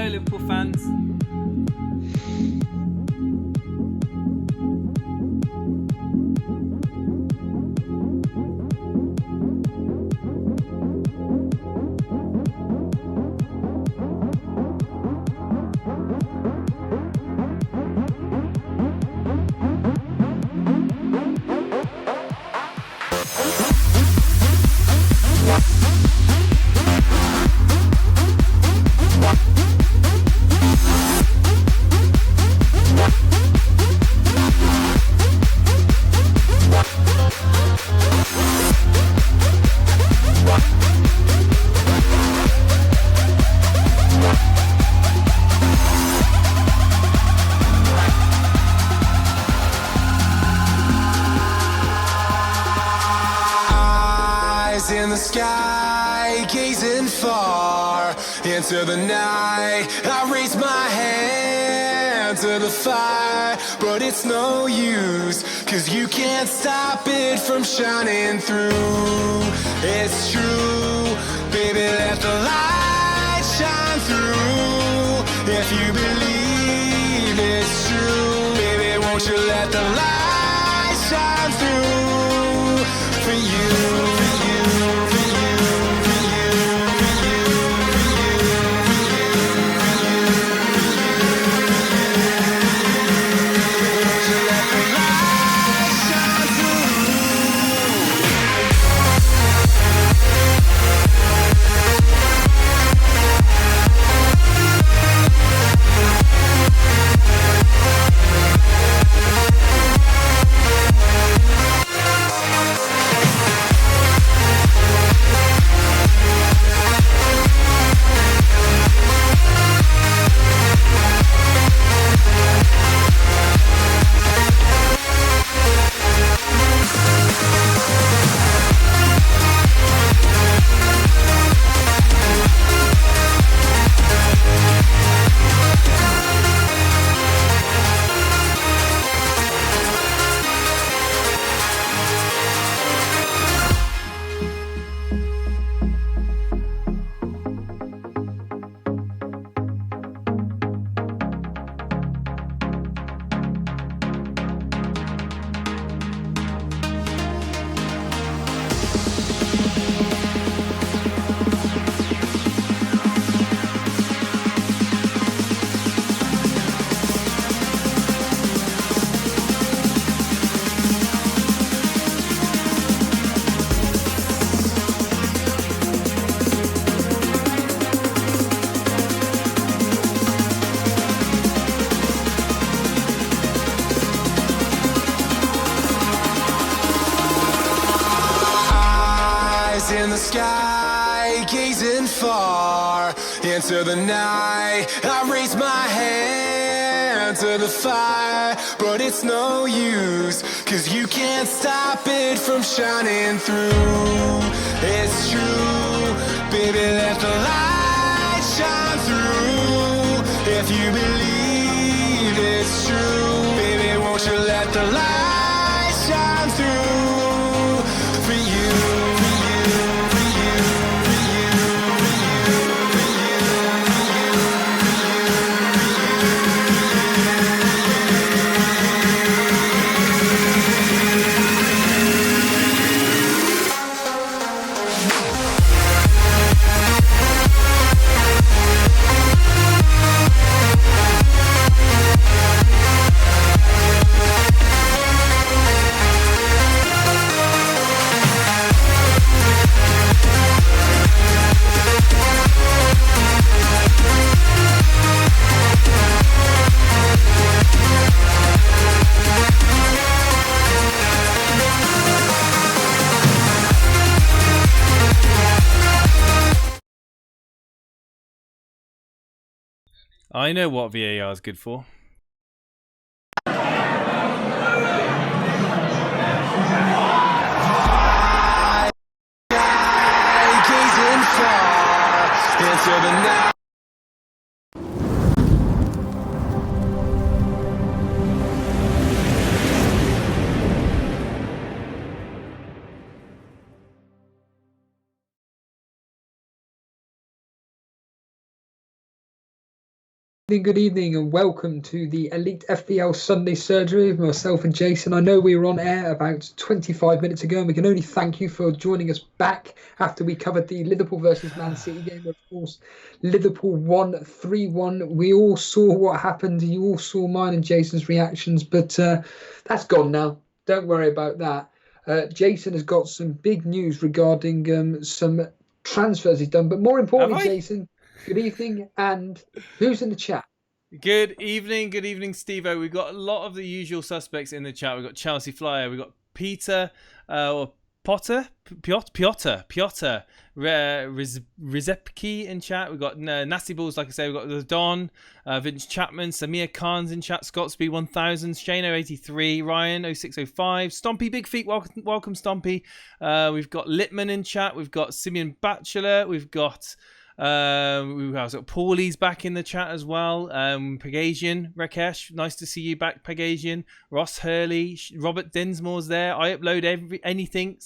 Hello, Liverpool fans. In the sky, gazing far into the night, I raise my hand to the fire, but it's no use, 'cause you can't stop it from shining through. It's true, baby, let the light shine through. If you believe it's true, baby, won't you let the light shine through for you. In the sky, gazing far into the night, I raise my hand to the fire, but it's no use, 'cause you can't stop it from shining through. It's true, baby, let the light shine through. If you believe it's true, baby, won't you let the light shine through for you. I know what VAR is good for. Gazing far into the night. Good evening, and welcome to the Elite FPL Sunday Surgery with myself and Jason. I know we were on air about 25 minutes ago, and we can only thank you for joining us back after we covered the Liverpool versus Man City game. Of course, Liverpool won 3-1. We all saw what happened. You all saw mine and Jason's reactions, but that's gone now. Don't worry about that. Jason has got some big news regarding some transfers he's done, but more importantly, Jason, good evening, and who's in the chat? Good evening, Stevo. We've got a lot of the usual suspects in the chat. We've got Chelsea Flyer, we've got Peter, Piotr Rizepki in chat. We've got Nasty Balls, like I say. We've got the Don, Vince Chapman, Samir Khan's in chat, Scotsby 1000, Shano 83, Ryan 0605, Stompy Big Feet. Welcome Stompy. We've got Littman in chat. We've got Simeon Batchelor. We've got Paulie's back in the chat as well. Pagasian, Rakesh, nice to see you back, Pagasian. Ross Hurley, Robert Dinsmore's there. I upload anything.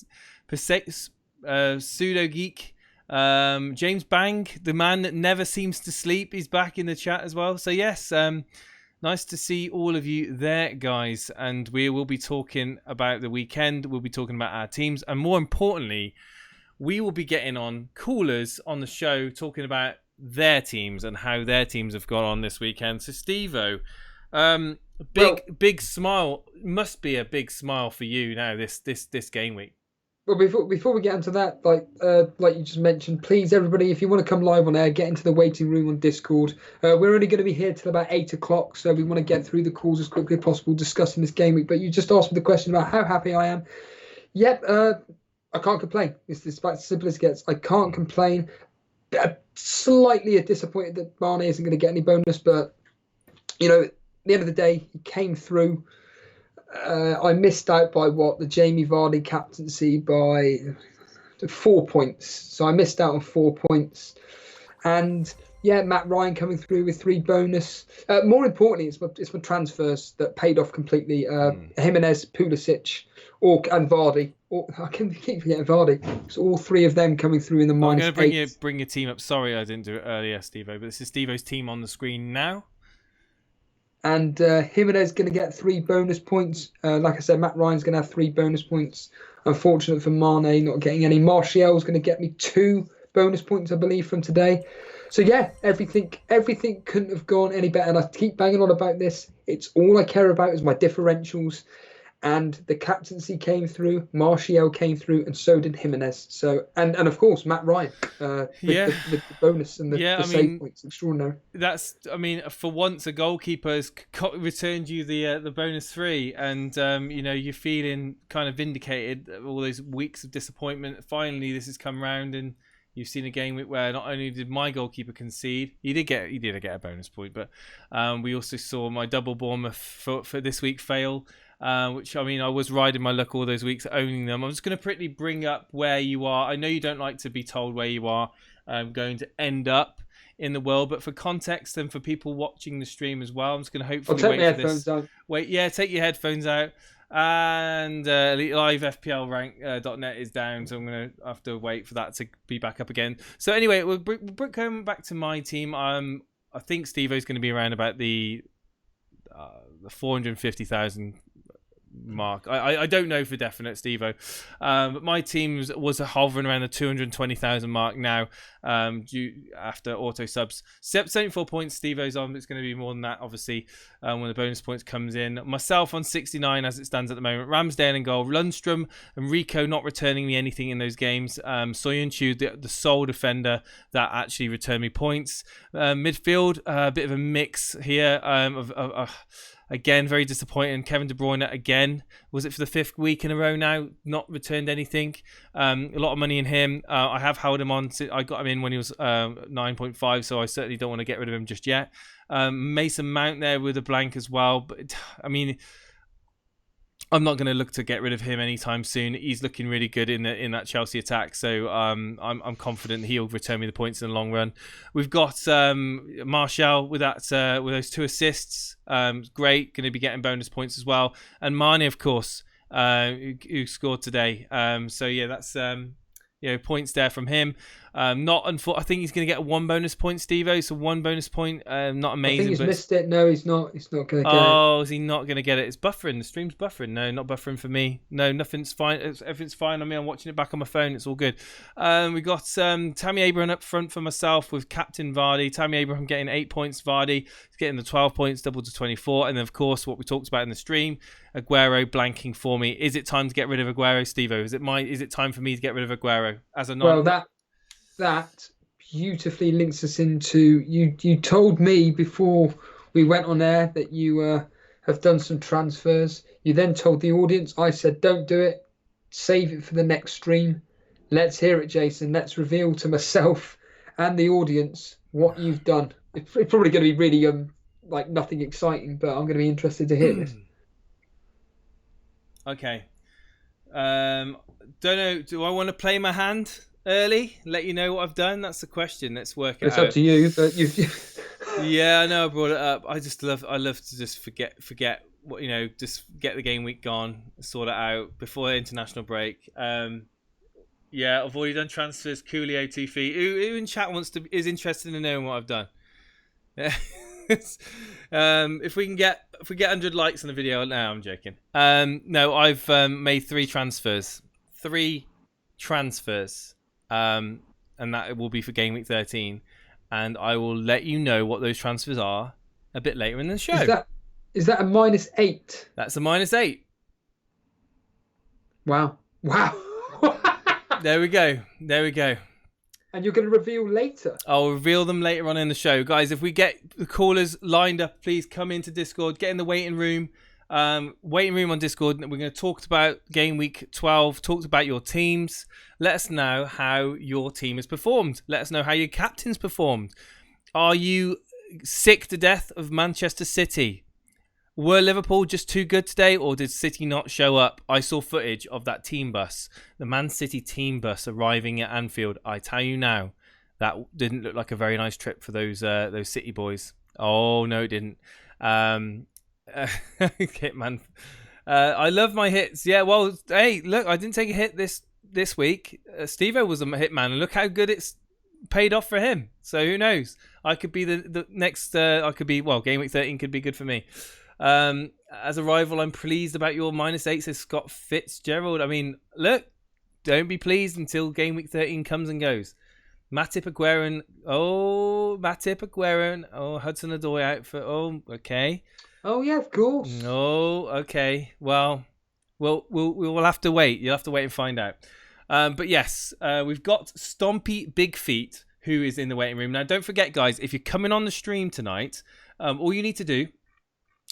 Pseudo Geek, James Bang, the man that never seems to sleep, is back in the chat as well. So yes, nice to see all of you there, guys. And we will be talking about the weekend. We'll be talking about our teams, and more importantly, we will be getting on callers on the show talking about their teams and how their teams have gone on this weekend. So, Stevo, big smile. Must be a big smile for you now this game week. Well, before we get into that, like you just mentioned, please, everybody, if you want to come live on air, get into the waiting room on Discord. We're only going to be here till about 8 o'clock, so we want to get through the calls as quickly as possible discussing this game week. But you just asked me the question about how happy I am. Yep, I can't complain. It's about as simple as it gets. I can't complain. Slightly disappointed that Mane isn't going to get any bonus, but, you know, at the end of the day, he came through. I missed out by the Jamie Vardy captaincy by 4 points. So I missed out on 4 points. And yeah, Matt Ryan coming through with 3 bonus. More importantly, it's my transfers that paid off completely. Jimenez, Pulisic, and Vardy. I keep forgetting Vardy. So all 3 of them coming through in the minus 8. I'm going to bring your team up. Sorry I didn't do it earlier, Stevo, but this is Stevo's team on the screen now. And Jimenez going to get 3 bonus points. Like I said, Matt Ryan's going to have 3 bonus points. Unfortunate for Mane not getting any. Martial's going to get me 2 bonus points, I believe, from today. So yeah, everything couldn't have gone any better. And I keep banging on about this. It's all I care about is my differentials. And the captaincy came through, Martial came through, and so did Jimenez. So and of course Matt Ryan, with the bonus and the save points, extraordinary. For once a goalkeeper has returned you the bonus 3, and you're feeling kind of vindicated. All those weeks of disappointment, finally this has come round, and you've seen a game where not only did my goalkeeper concede, he did get a bonus point, but we also saw my double Bournemouth for this week fail. Which, I was riding my luck all those weeks, owning them. I'm just going to pretty bring up where you are. I know you don't like to be told where you are going to end up in the world, but for context and for people watching the stream as well, I'm just going to hopefully wait for this. Take your headphones out. And Elite Live FPL rank.net is down, so I'm going to have to wait for that to be back up again. So anyway, we'll come back to my team. I think Stevo's going to be around about the 450,000 mark. I don't know for definite, Stevo, but my team was hovering around the 220,000 mark now, due after auto subs. 74 points Stevo's on. It's going to be more than that, obviously, when the bonus points comes in. Myself on 69 as it stands at the moment. Ramsdale in goal, Lundstrom and Rico not returning me anything in those games. Soyuncu, the sole defender that actually returned me points. Midfield, a bit of a mix here again, very disappointing. Kevin De Bruyne again. Was it for the 5th week in a row now? Not returned anything. A lot of money in him. I have held him on. I got him in when he was 9.5, so I certainly don't want to get rid of him just yet. Mason Mount there with a blank as well. But I'm not going to look to get rid of him anytime soon. He's looking really good in that Chelsea attack, so I'm confident he'll return me the points in the long run. We've got Martial with those 2 assists. Great, going to be getting bonus points as well. And Mane, of course, who scored today. So yeah, that's points there from him. I think he's going to get 1 bonus point, Stevo. So 1 bonus point, not amazing. I think he's but missed it. No, he's not. He's not going to get it. Oh, is he not going to get it? It's buffering. The stream's buffering. No, not buffering for me. No, nothing's fine. Everything's fine on me. I'm watching it back on my phone. It's all good. We got Tammy Abraham up front for myself with Captain Vardy. Tammy Abraham getting 8 points. Vardy is getting the 12 points, double to 24. And then, of course, what we talked about in the stream, Aguero blanking for me. Is it time to get rid of Aguero, Stevo? Is it time for me to get rid of Aguero as a non? Well, that beautifully links us into you told me before we went on air that you have done some transfers. You then told the audience. I said don't do it, save it for the next stream. Let's hear it, Jason. Let's reveal to myself and the audience what you've done. It's probably going to be really like nothing exciting, but I'm going to be interested to hear this. Okay. Don't know, do I want to play my hand early, let you know what I've done? That's the question. Let's work it out. It's up to you, but you Yeah, I know I brought it up. I love to just forget what, just get the game week gone, sort it out before the international break. Yeah, I've already done transfers. Coolio 2 feet. Who in chat is interested in knowing what I've done? If we get 100 likes on the video, no, I'm joking. No, I've made 3 transfers. 3 transfers. And that will be for game week 13. And I will let you know what those transfers are a bit later in the show. Is that a -8? That's a -8. Wow. There we go. And you're going to reveal later? I'll reveal them later on in the show. Guys, if we get the callers lined up, please come into Discord. Get in the waiting room. Waiting room on Discord. We're going to talk about Game Week 12. Talk about your teams. Let us know how your team has performed. Let us know how your captain's performed. Are you sick to death of Manchester City? Were Liverpool just too good today, or did City not show up? I saw footage of that team bus, the Man City team bus arriving at Anfield. I tell you now, that didn't look like a very nice trip for those City boys. Oh no, it didn't. Hit man. I love my hits. Yeah, well, hey, look, I didn't take a hit this week. Stevo was a hit man, and look how good it's paid off for him. So who knows? I could be the next. Game week 13 could be good for me. As a rival, I'm pleased about your -8, says Scott Fitzgerald. I mean, look, don't be pleased until game week 13 comes and goes. Matip Aguero. Oh, Hudson-Odoi out for. Oh, okay. Oh yeah, of course. Oh, okay. Well, we'll have to wait. You'll have to wait and find out. But yes, we've got Stompy Big Feet, who is in the waiting room. Now, don't forget, guys, if you're coming on the stream tonight, all you need to do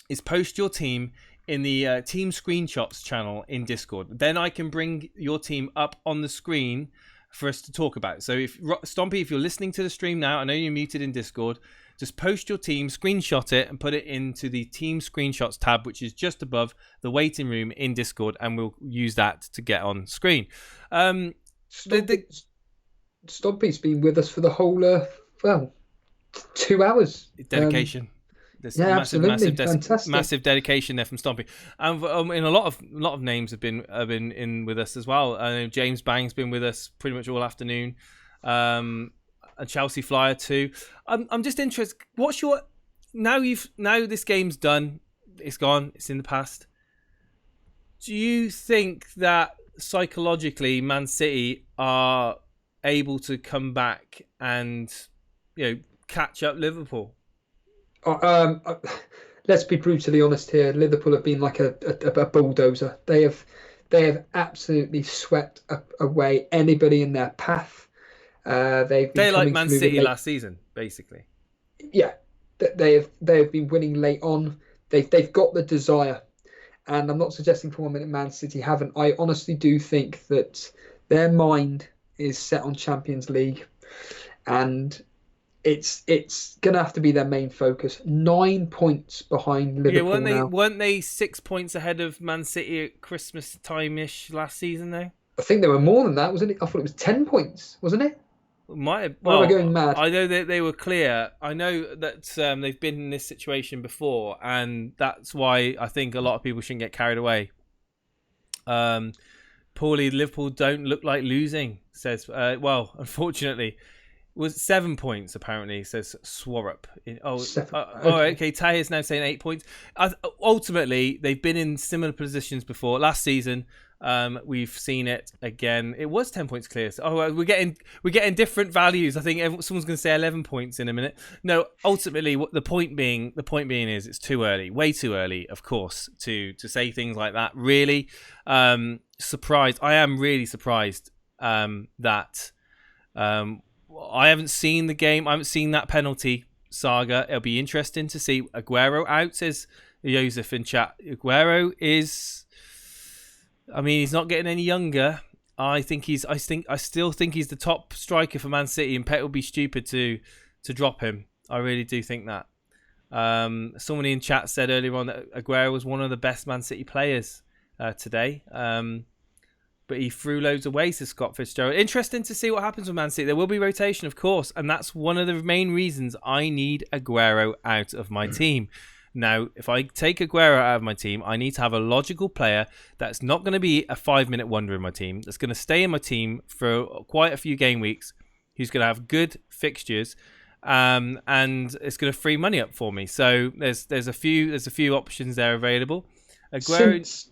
is post your team in the team screenshots channel in Discord. Then I can bring your team up on the screen for us to talk about. So Stompy, if you're listening to the stream now, I know you're muted in Discord, just post your team, screenshot it, and put it into the team screenshots tab, which is just above the waiting room in Discord, and we'll use that to get on screen. Stompy's been with us for the whole 2 hours. Dedication. There's massive dedication there from Stompy, and in a lot of names have been in with us as well. James Bang's been with us pretty much all afternoon, and Chelsea Flyer too. I'm just interested. What's your now this game's done, it's gone, it's in the past. Do you think that psychologically Man City are able to come back and catch up Liverpool? Let's be brutally honest here. Liverpool have been like a bulldozer. They have absolutely swept away anybody in their path. They're like Man City last season, basically. Yeah, they have been winning late on. They've got the desire, and I'm not suggesting for 1 minute Man City haven't. I honestly do think that their mind is set on Champions League, and it's going to have to be their main focus. 9 points behind Liverpool. Yeah, weren't they 6 points ahead of Man City at Christmas time-ish last season, though? I think they were more than that, wasn't it? I thought it was 10 points, wasn't it? Am I going mad? I know that they were clear. I know that they've been in this situation before, and that's why I think a lot of people shouldn't get carried away. Paulie, Liverpool don't look like losing. says, well, unfortunately, was 7 points apparently, says Swarup. Okay. Tay is now saying 8 points. Ultimately, they've been in similar positions before. Last season, we've seen it again. It was 10 points clear. So, we're getting different values. I think someone's going to say 11 points in a minute. No, ultimately, what the point being is it's too early, way too early, of course, to say things like that. Really, surprised. I am really surprised that. I haven't seen the game. I haven't seen that penalty saga. It'll be interesting to see. Aguero out, says Joseph in chat. Aguero is, I mean, he's not getting any younger. I still think he's the top striker for Man City, and Pep would be stupid to drop him. I really do think that. Someone in chat said earlier on that Aguero was one of the best Man City players today. But he threw loads away to Scott Fitzgerald. Interesting to see what happens with Man City. There will be rotation, of course, and that's one of the main reasons I need Aguero out of my team. Now, if I take Aguero out of my team, I need to have a logical player that's not going to be a 5-minute wonder in my team, that's going to stay in my team for quite a few game weeks, who's going to have good fixtures, and it's going to free money up for me. So there's a few options there available. Aguero.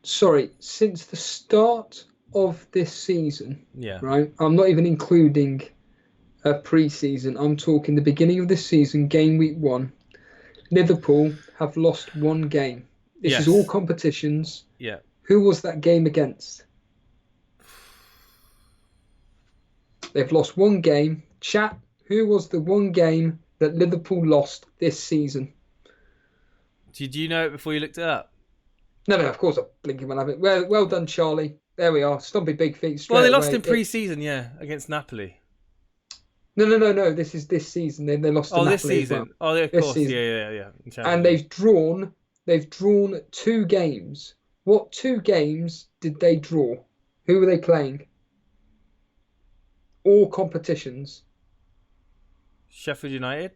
Since the start of this season, right? I'm not even including a pre-season. I'm talking the beginning of this season, game week 1. Liverpool have lost one game. This is all competitions. Yeah. Who was that game against? They've lost one game. Chat, who was the one game that Liverpool lost this season? Did you know it before you looked it up? No, of course I'm blinking when I have it. Well done, Charlie. There we are. Stompy big feet. Well, they lost in pre-season, against Napoli. No. This is this season. They lost to Napoli. This season. Well. Of course. Yeah. And they've drawn 2 games. What 2 games did they draw? Who were they playing? All competitions. Sheffield United?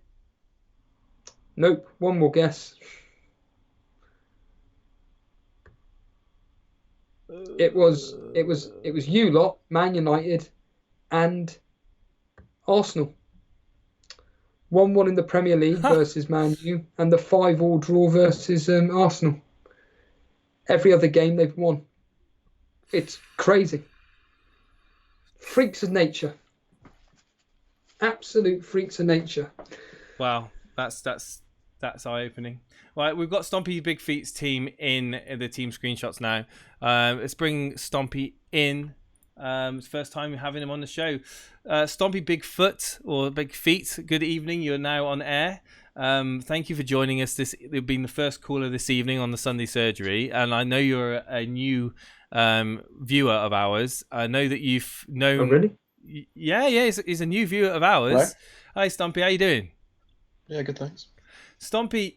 Nope. One more guess. It was you lot, Man United, and Arsenal. 1-1 in the Premier League versus Man U, and the 5-5 draw versus Arsenal. Every other game they've won. It's crazy. Freaks of nature. Absolute freaks of nature. Wow, that's eye-opening. Right, we've got Stompy Big Feet's team in the team screenshots now. Let's bring Stompy in. It's the first time we're having him on the show. Stompy Bigfoot or Big Feet, good evening. You're now on air. Thank you for joining us. You've been the first caller this evening on the Sunday Surgery, and I know you're a new viewer of ours. I know that you've known. Oh, really? Yeah. He's a new viewer of ours. Hello? Hi, Stompy. How you doing? Yeah, good, thanks. Stompy.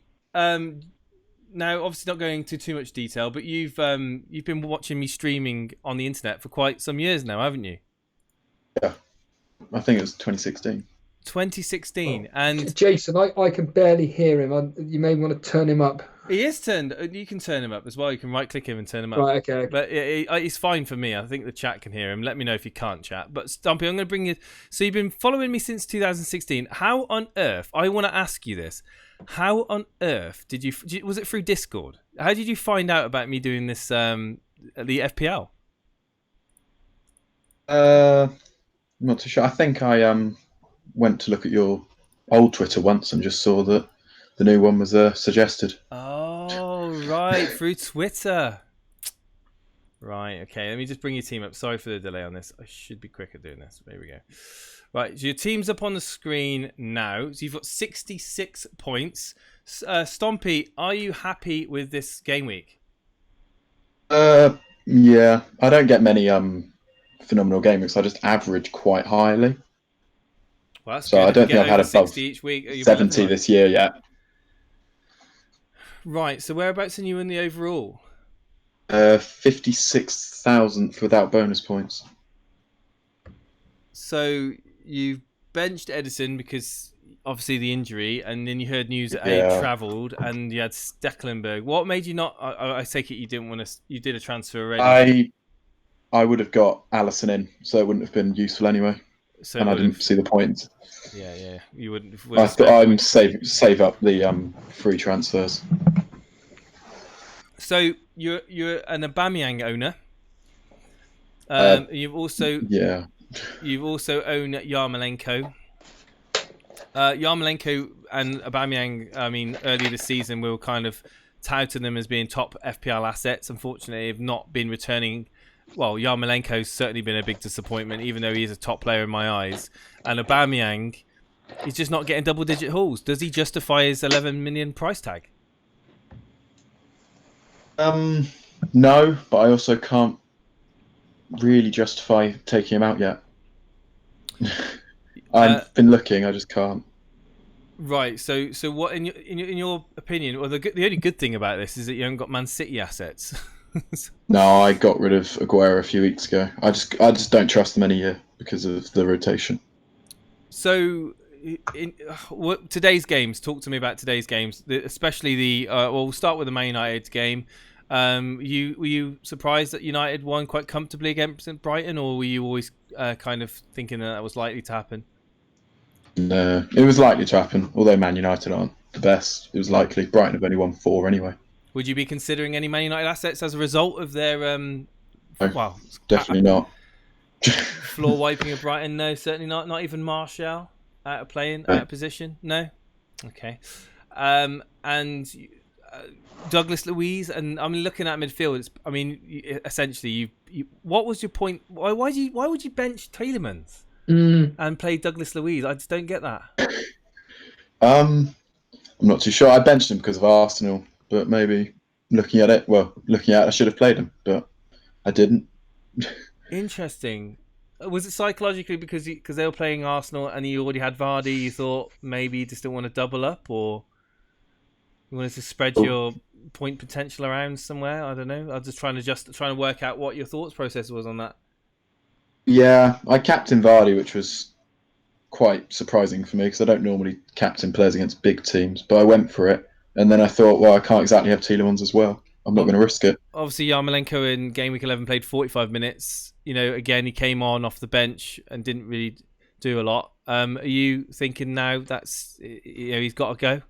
Now, obviously, not going into too much detail, but you've been watching me streaming on the internet for quite some years now, haven't you? Yeah, I think it was 2016. 2016, and Jason, I can barely hear him. You may want to turn him up. he is turned. You can turn him up as well. You can right-click him and turn him up. Right, okay. But it's fine for me. I think the chat can hear him. Let me know if you can't chat. But Stumpy, I'm going to bring you. So you've been following me since 2016. How on earth? I want to ask you this. How on earth did you? Was it through Discord? How did you find out about me doing this? The FPL. I'm not too sure. I think I went to look at your old Twitter once and just saw that the new one was suggested. Oh, right, through Twitter. Right, okay. Let me just bring your team up. Sorry for the delay on this. I should be quick at doing this. There we go. Right, so your team's up on the screen now. So you've got 66 points. Stompy, are you happy with this game week? Yeah. I don't get many phenomenal game weeks. I just average quite highly. Well, that's so good. I don't think I've had above each week. 70 this year yet. Right, so whereabouts are you in the overall? 56,000 without bonus points. So you benched Edison because obviously the injury, and then you heard news that Abe travelled, and you had Stecklenburg. What made you not? I take it you didn't want to. You did a transfer already. I would have got Allison in, so it wouldn't have been useful anyway. So And I didn't see the point. Yeah. You wouldn't. I thought I'd save up the free transfers. So you're an Aubameyang owner. You've also owned Yarmolenko. Yarmolenko and Aubameyang. I mean, earlier this season we were kind of touting them as being top FPL assets. Unfortunately, have not been returning. Well, Yarmolenko's certainly been a big disappointment, even though he is a top player in my eyes. And Aubameyang, he's just not getting double-digit hauls. Does he justify his 11 million price tag? No, but I also can't really justify taking him out yet. I've been looking, I just can't. Right. So what in your opinion? Well, the only good thing about this is that you haven't got Man City assets. No, I got rid of Aguero a few weeks ago. I just don't trust them any year because of the rotation. So, today's games. Talk to me about today's games, especially the. Well, we'll start with the Man United game. Were you surprised that United won quite comfortably against Brighton, or were you always kind of thinking that was likely to happen? No, it was likely to happen. Although Man United aren't the best, it was likely. Brighton have only won 4 anyway. Would you be considering any Man United assets as a result of their definitely not. Floor wiping of Brighton? No, certainly not. Not even Martial out of playing, out of position. No. Okay. And Douglas Luiz, and I'm looking at midfield. Essentially, you. What was your point? Why would you bench Tielemans and play Douglas Luiz? I just don't get that. I'm not too sure. I benched him because of Arsenal. But maybe looking at it, I should have played him, but I didn't. Interesting. Was it psychologically because they were playing Arsenal and you already had Vardy? You thought maybe you just didn't want to double up, or you wanted to spread your point potential around somewhere? I don't know. I was just trying to work out what your thoughts process was on that. Yeah, I captained Vardy, which was quite surprising for me because I don't normally captain players against big teams, but I went for it. And then I thought, well, I can't exactly have Tielemans as well. I'm not going to risk it. Obviously, Yarmolenko in Gameweek 11 played 45 minutes. Again, he came on off the bench and didn't really do a lot. Are you thinking now that's he's got to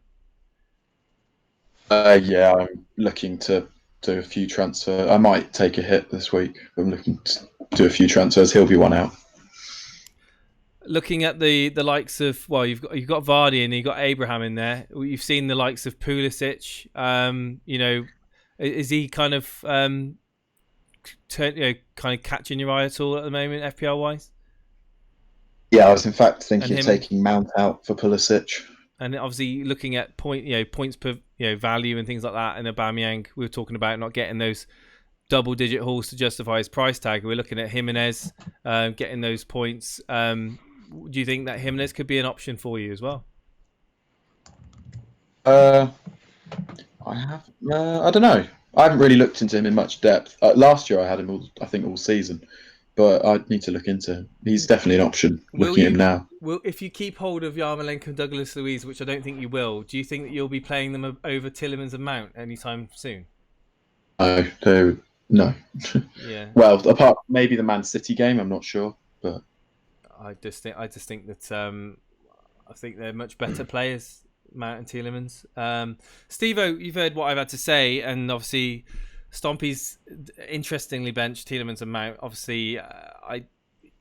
go? Yeah, I'm looking to do a few transfers. I might take a hit this week. I'm looking to do a few transfers. He'll be one out. Looking at the likes of, well, you've got Vardy and you've got Abraham in there. You've seen the likes of Pulisic. Is he kind of kind of catching your eye at all at the moment, FPL wise? Yeah, I was in fact thinking of taking Mount out for Pulisic. And obviously looking at points per value and things like that. And Aubameyang, we were talking about not getting those double-digit hauls to justify his price tag. We're looking at Jimenez getting those points. Do you think that Jimenez could be an option for you as well? I don't know. I haven't really looked into him in much depth. Last year I had him all season, but I'd need to look into him. He's definitely an option. Looking at him now. Well, if you keep hold of Yarmolenko and Douglas Luiz, which I don't think you will, do you think that you'll be playing them over Tielemans and Mount anytime soon? No. Yeah. Well, apart maybe the Man City game, I'm not sure, but I just think that I think they're much better players, Mount and Tielemans. Stevo, you've heard what I've had to say, and obviously Stompy's interestingly benched Tielemans and Mount. Obviously,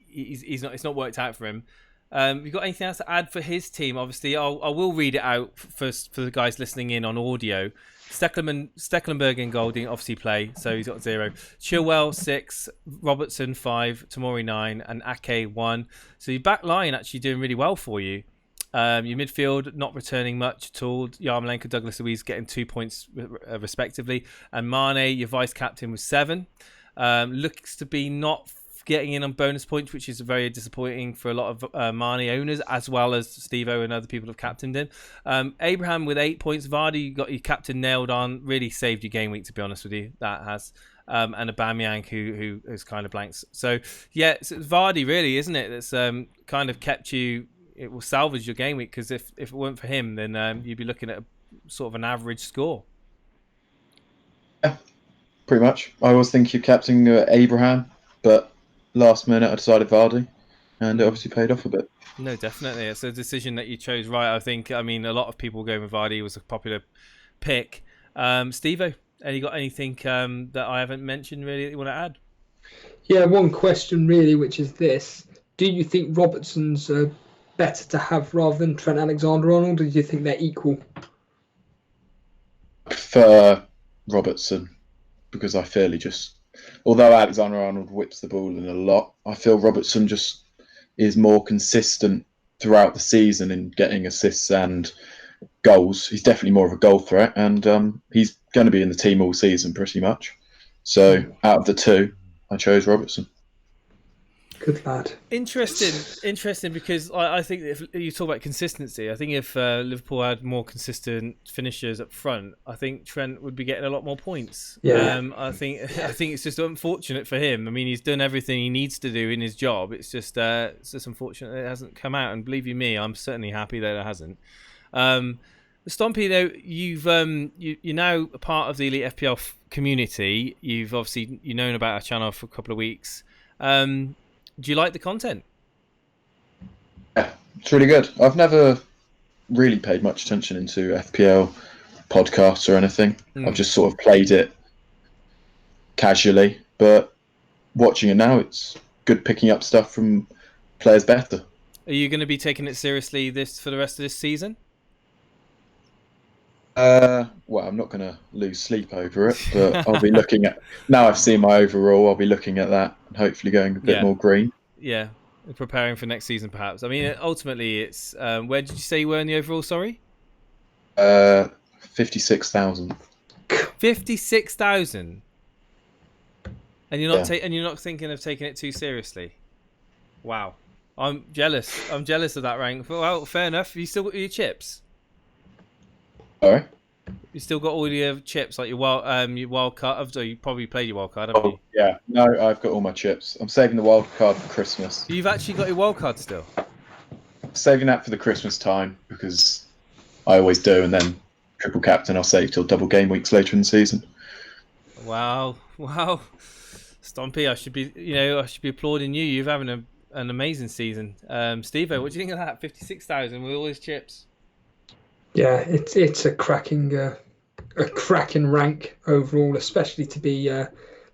it's not worked out for him. You got anything else to add for his team? Obviously, I will read it out first for the guys listening in on audio. Stecklenberg in goal didn't obviously play, so he's got 0. Chilwell 6, Robertson 5, Tomori 9, and Ake 1. So your back line actually doing really well for you. Your midfield not returning much at all. Yarmolenko, Douglas Luiz getting 2 points respectively, and Mane, your vice captain, was 7. Looks to be not getting in on bonus points, which is very disappointing for a lot of Mane owners, as well as Stevo and other people have captained him. Abraham with 8 points. Vardy, you got your captain nailed on. Really saved your game week, to be honest with you. That has. And Aubameyang, who is kind of blanks. So, yeah, it's Vardy, really, isn't it? That's kind of kept you. It will salvage your game week, because if it weren't for him, then you'd be looking at sort of an average score. Yeah, pretty much. I was thinking of captaining Abraham. but last minute I decided Vardy, and it obviously paid off a bit. No, definitely. It's a decision that you chose right. I think, I mean, a lot of people going with Vardy was a popular pick. Stevo, have you got anything that I haven't mentioned really that you want to add? Yeah, one question really, which is this. Do you think Robertson's better to have rather than Trent Alexander-Arnold, or do you think they're equal? I prefer Robertson because I feel although Alexander-Arnold whips the ball in a lot, I feel Robertson just is more consistent throughout the season in getting assists and goals. He's definitely more of a goal threat, and he's going to be in the team all season pretty much. So out of the two, I chose Robertson. Good lad. Interesting, because I think if you talk about consistency, I think if Liverpool had more consistent finishers up front, I think Trent would be getting a lot more points. Yeah. I think it's just unfortunate for him. I mean, he's done everything he needs to do in his job. It's just unfortunate that it hasn't come out. And believe you me, I'm certainly happy that it hasn't. Stompy, though, you're now a part of the Elite FPL community. You've obviously known about our channel for a couple of weeks. Do you like the content? Yeah, it's really good. I've never really paid much attention into FPL podcasts or anything. I've just sort of played it casually, but watching it now, it's good picking up stuff from players better. Are you going to be taking it seriously for the rest of this season? Well, I'm not going to lose sleep over it, but I'll be looking at, now I've seen my overall, I'll be looking at that and hopefully going a bit more green. Yeah, preparing for next season perhaps. I mean, ultimately it's, where did you say you were in the overall, sorry? 56,000. 56,000? And you're not and you're not thinking of taking it too seriously? Wow. I'm jealous. I'm jealous of that rank. Well, fair enough. You still got your chips? Sorry? You still got all your chips, like your wild card. You probably played your wild card, haven't you? Yeah. No, I've got all my chips. I'm saving the wild card for Christmas. You've actually got your wild card still? Saving that for the Christmas time because I always do, and then triple captain I'll save till double game weeks later in the season. Wow. Stompy, I should be applauding you. You're having an amazing season. Stevo, what do you think of that? 56,000 with all his chips. Yeah, it's a cracking rank overall, especially to be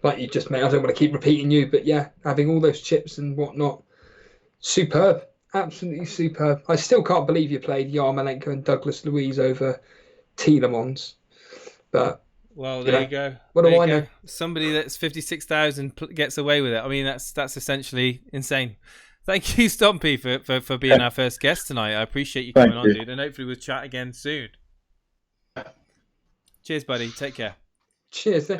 like you just made. I don't want to keep repeating you, but yeah, having all those chips and whatnot, superb, absolutely superb. I still can't believe you played Yarmolenko and Douglas Luiz over Tielemans, but well, there you go. What do I know? Somebody that's 56,000 gets away with it. I mean, that's essentially insane. Thank you, Stompy, for being our first guest tonight. I appreciate you coming on, dude. And hopefully we'll chat again soon. Cheers, buddy. Take care. Cheers.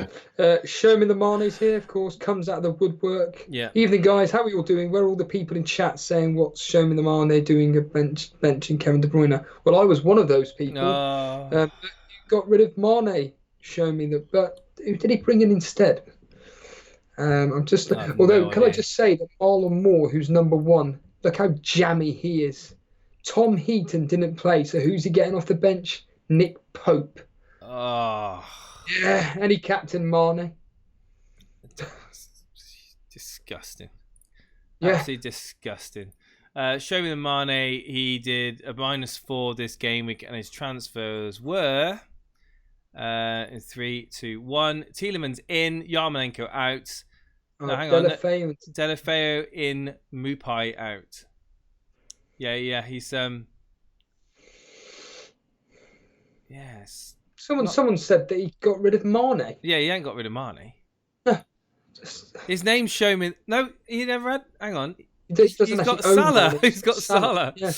Show me the Mane's here, of course, comes out of the woodwork. Yeah. Evening, guys. How are you all doing? Where are all the people in chat saying what's Show me the Mane doing a benching Kevin De Bruyne? Well, I was one of those people. You got rid of Mane. Show me that. But who did he bring in instead? I'm just. Although, can I just say that Marlon Moore, who's number one, look how jammy he is. Tom Heaton didn't play, so who's he getting off the bench? Nick Pope. Oh. Yeah, and he captain Mane. Disgusting. Yeah. Absolutely disgusting. Show me the Mane. He did a -4 this game week, and his transfers were in 3, 2, 1. Tielemans in, Yarmolenko out. No, hang on. Delafeu in, Mupai out. Yeah, he's yes. Someone said that he got rid of Mane. Yeah, he ain't got rid of Mane. His name's Show Me. No, he never had. Hang on. He's got Salah. He's got Salah. Yeah.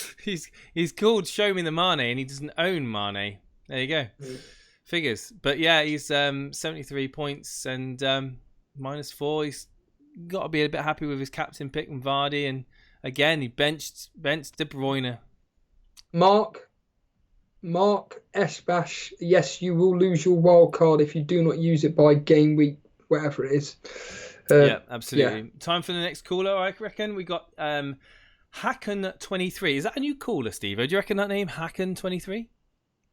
He's called Show Me the Mane, and he doesn't own Mane. There you go. Figures. But yeah, he's 73 points and -4. He's got to be a bit happy with his captain pick and Vardy, and again he benched De Bruyne. Mark Eshbash, yes, you will lose your wild card if you do not use it by game week, whatever it is. Yeah, absolutely. Yeah. Time for the next caller, I reckon. We got Hackin23. Is that a new caller, Steve? Do you reckon that name, Hackin23?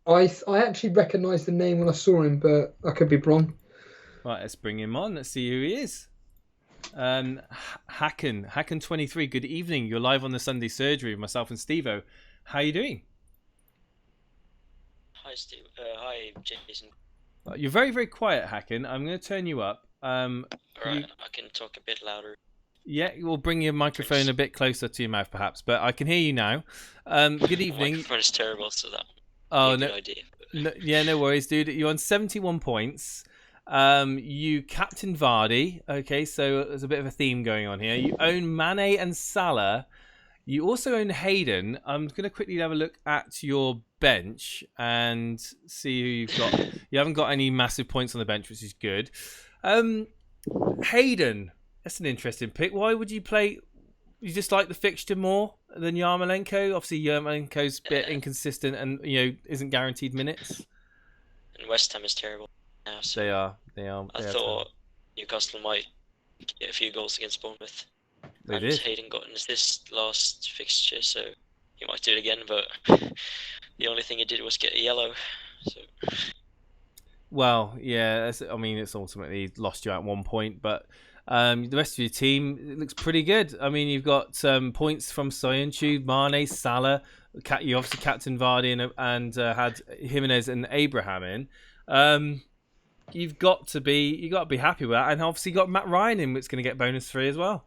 I actually recognised the name when I saw him, but I could be wrong. Right, let's bring him on. Let's see who he is. Hackin 23. Good evening. You're live on the Sunday Surgery with myself and Stevo. How are you doing? Hi, Steve. Hi, Jason. You're very, very quiet, Hackin. I'm going to turn you up. Alright, I can talk a bit louder. Yeah, we'll bring your microphone a bit closer to your mouth, perhaps. But I can hear you now. Good evening. My microphone is terrible, so that oh would be a no, good idea. no worries, dude. You're on 71 points. You captain Vardy. Okay, so there's a bit of a theme going on here. You own Mane and Salah. You also own Hayden. I'm going to quickly have a look at your bench and see who you've got. You haven't got any massive points on the bench, which is good. Hayden, that's an interesting pick. Why would you play? You just like the fixture more than Yarmolenko? Obviously, Yarmolenko's a bit inconsistent and isn't guaranteed minutes. And West Ham is terrible now. So They are. I thought Newcastle might get a few goals against Bournemouth. They and did. Hayden got an assist last fixture, so he might do it again. But the only thing he did was get a yellow. So. Well, yeah. It's ultimately lost you at 1 point, but the rest of your team it looks pretty good. I mean, you've got points from Soyuncu, Mane, Salah. You obviously captain Vardy and had Jimenez and Abraham in. You've got to be happy with that, and obviously you got Matt Ryan in, which is going to get bonus 3 as well.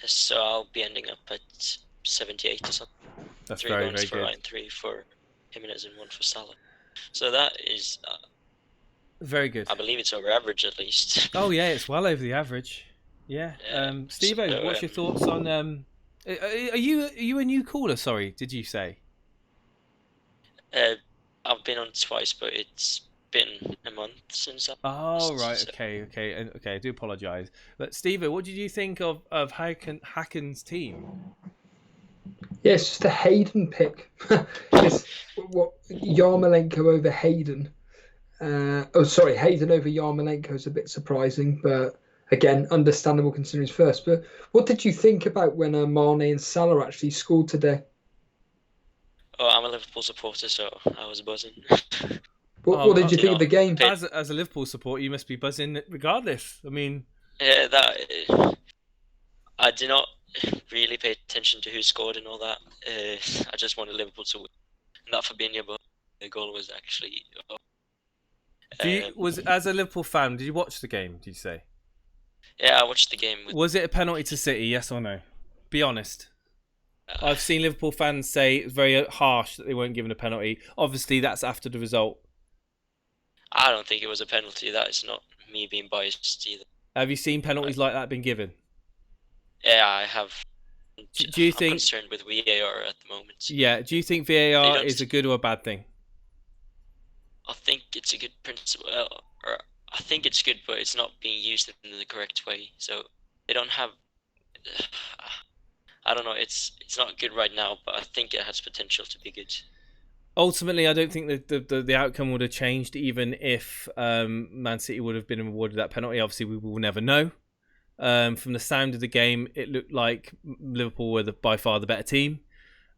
So I'll be ending up at 78 or something. That's 3 very, bonus very for good. Ryan, 3 for Jimenez, and 1 for Salah. So that is, Very good. I believe it's over average at least. Oh yeah, it's well over the average. Yeah. Stevo, so, what's your thoughts on? Are you a new caller? Sorry, did you say? I've been on twice, but it's been a month since I. Oh right, so- okay. I do apologise. But Stevo, what did you think of Hackin's team? Yeah, it's just a Hayden pick. It's Yarmolenko over Hayden. Hayden over Yarmolenko is a bit surprising, but again, understandable considering his first. But what did you think about when Mane and Salah actually scored today? Oh, I'm a Liverpool supporter, so I was buzzing. What did you think of the game? As a Liverpool supporter, you must be buzzing regardless. I mean, Yeah, I did not really pay attention to who scored and all that. I just wanted Liverpool to win. Not Fabinho, but the goal was actually. as a Liverpool fan, did you watch the game? Did you say? Yeah, I watched the game. Was it a penalty to City? Yes or no? Be honest. I've seen Liverpool fans say it's very harsh that they weren't given a penalty. Obviously, that's after the result. I don't think it was a penalty. That is not me being biased either. Have you seen penalties like that been given? Yeah, I have. Do you think? I'm concerned with VAR at the moment. Yeah. Do you think VAR is a good or a bad thing? I think it's a good principle. Or I think it's good, but it's not being used in the correct way. So they don't have. I don't know. It's not good right now, but I think it has potential to be good. Ultimately, I don't think the outcome would have changed even if Man City would have been awarded that penalty. Obviously, we will never know. From the sound of the game, it looked like Liverpool were by far the better team,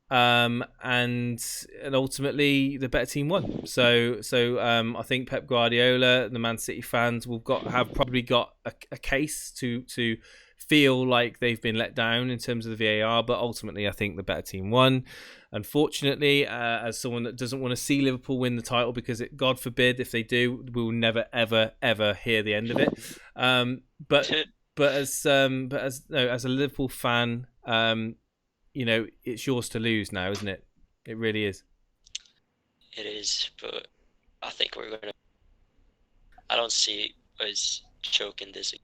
and ultimately the better team won. So I think Pep Guardiola, the Man City fans, have probably got a case to feel like they've been let down in terms of the VAR, but ultimately I think the better team won. Unfortunately, as someone that doesn't want to see Liverpool win the title, because God forbid if they do, we'll never ever hear the end of it. But as a Liverpool fan, it's yours to lose now, isn't it? It really is. It is, but I think we're gonna. I don't see us choking this.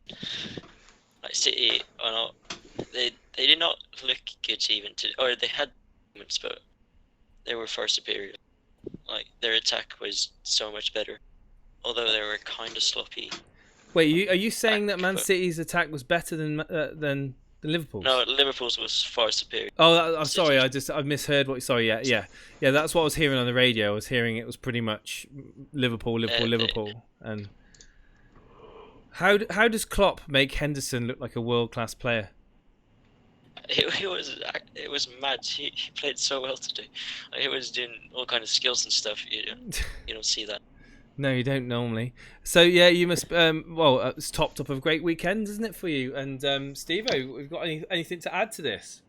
Like City, or not, they did not look good or they had moments, but they were far superior. Like their attack was so much better, although they were kind of sloppy. Wait, are you saying that Man City's attack was better than Liverpool's? No, Liverpool's was far superior. Oh, I'm sorry, I misheard what. Sorry, yeah. That's what I was hearing on the radio. I was hearing it was pretty much Liverpool, and. How does Klopp make Henderson look like a world-class player? It was mad. He played so well today. He was doing all kind of skills and stuff. You don't see that. No, you don't normally. So yeah, you must. It's topped up of great weekends, isn't it, for you? And Stevo, we've got anything to add to this?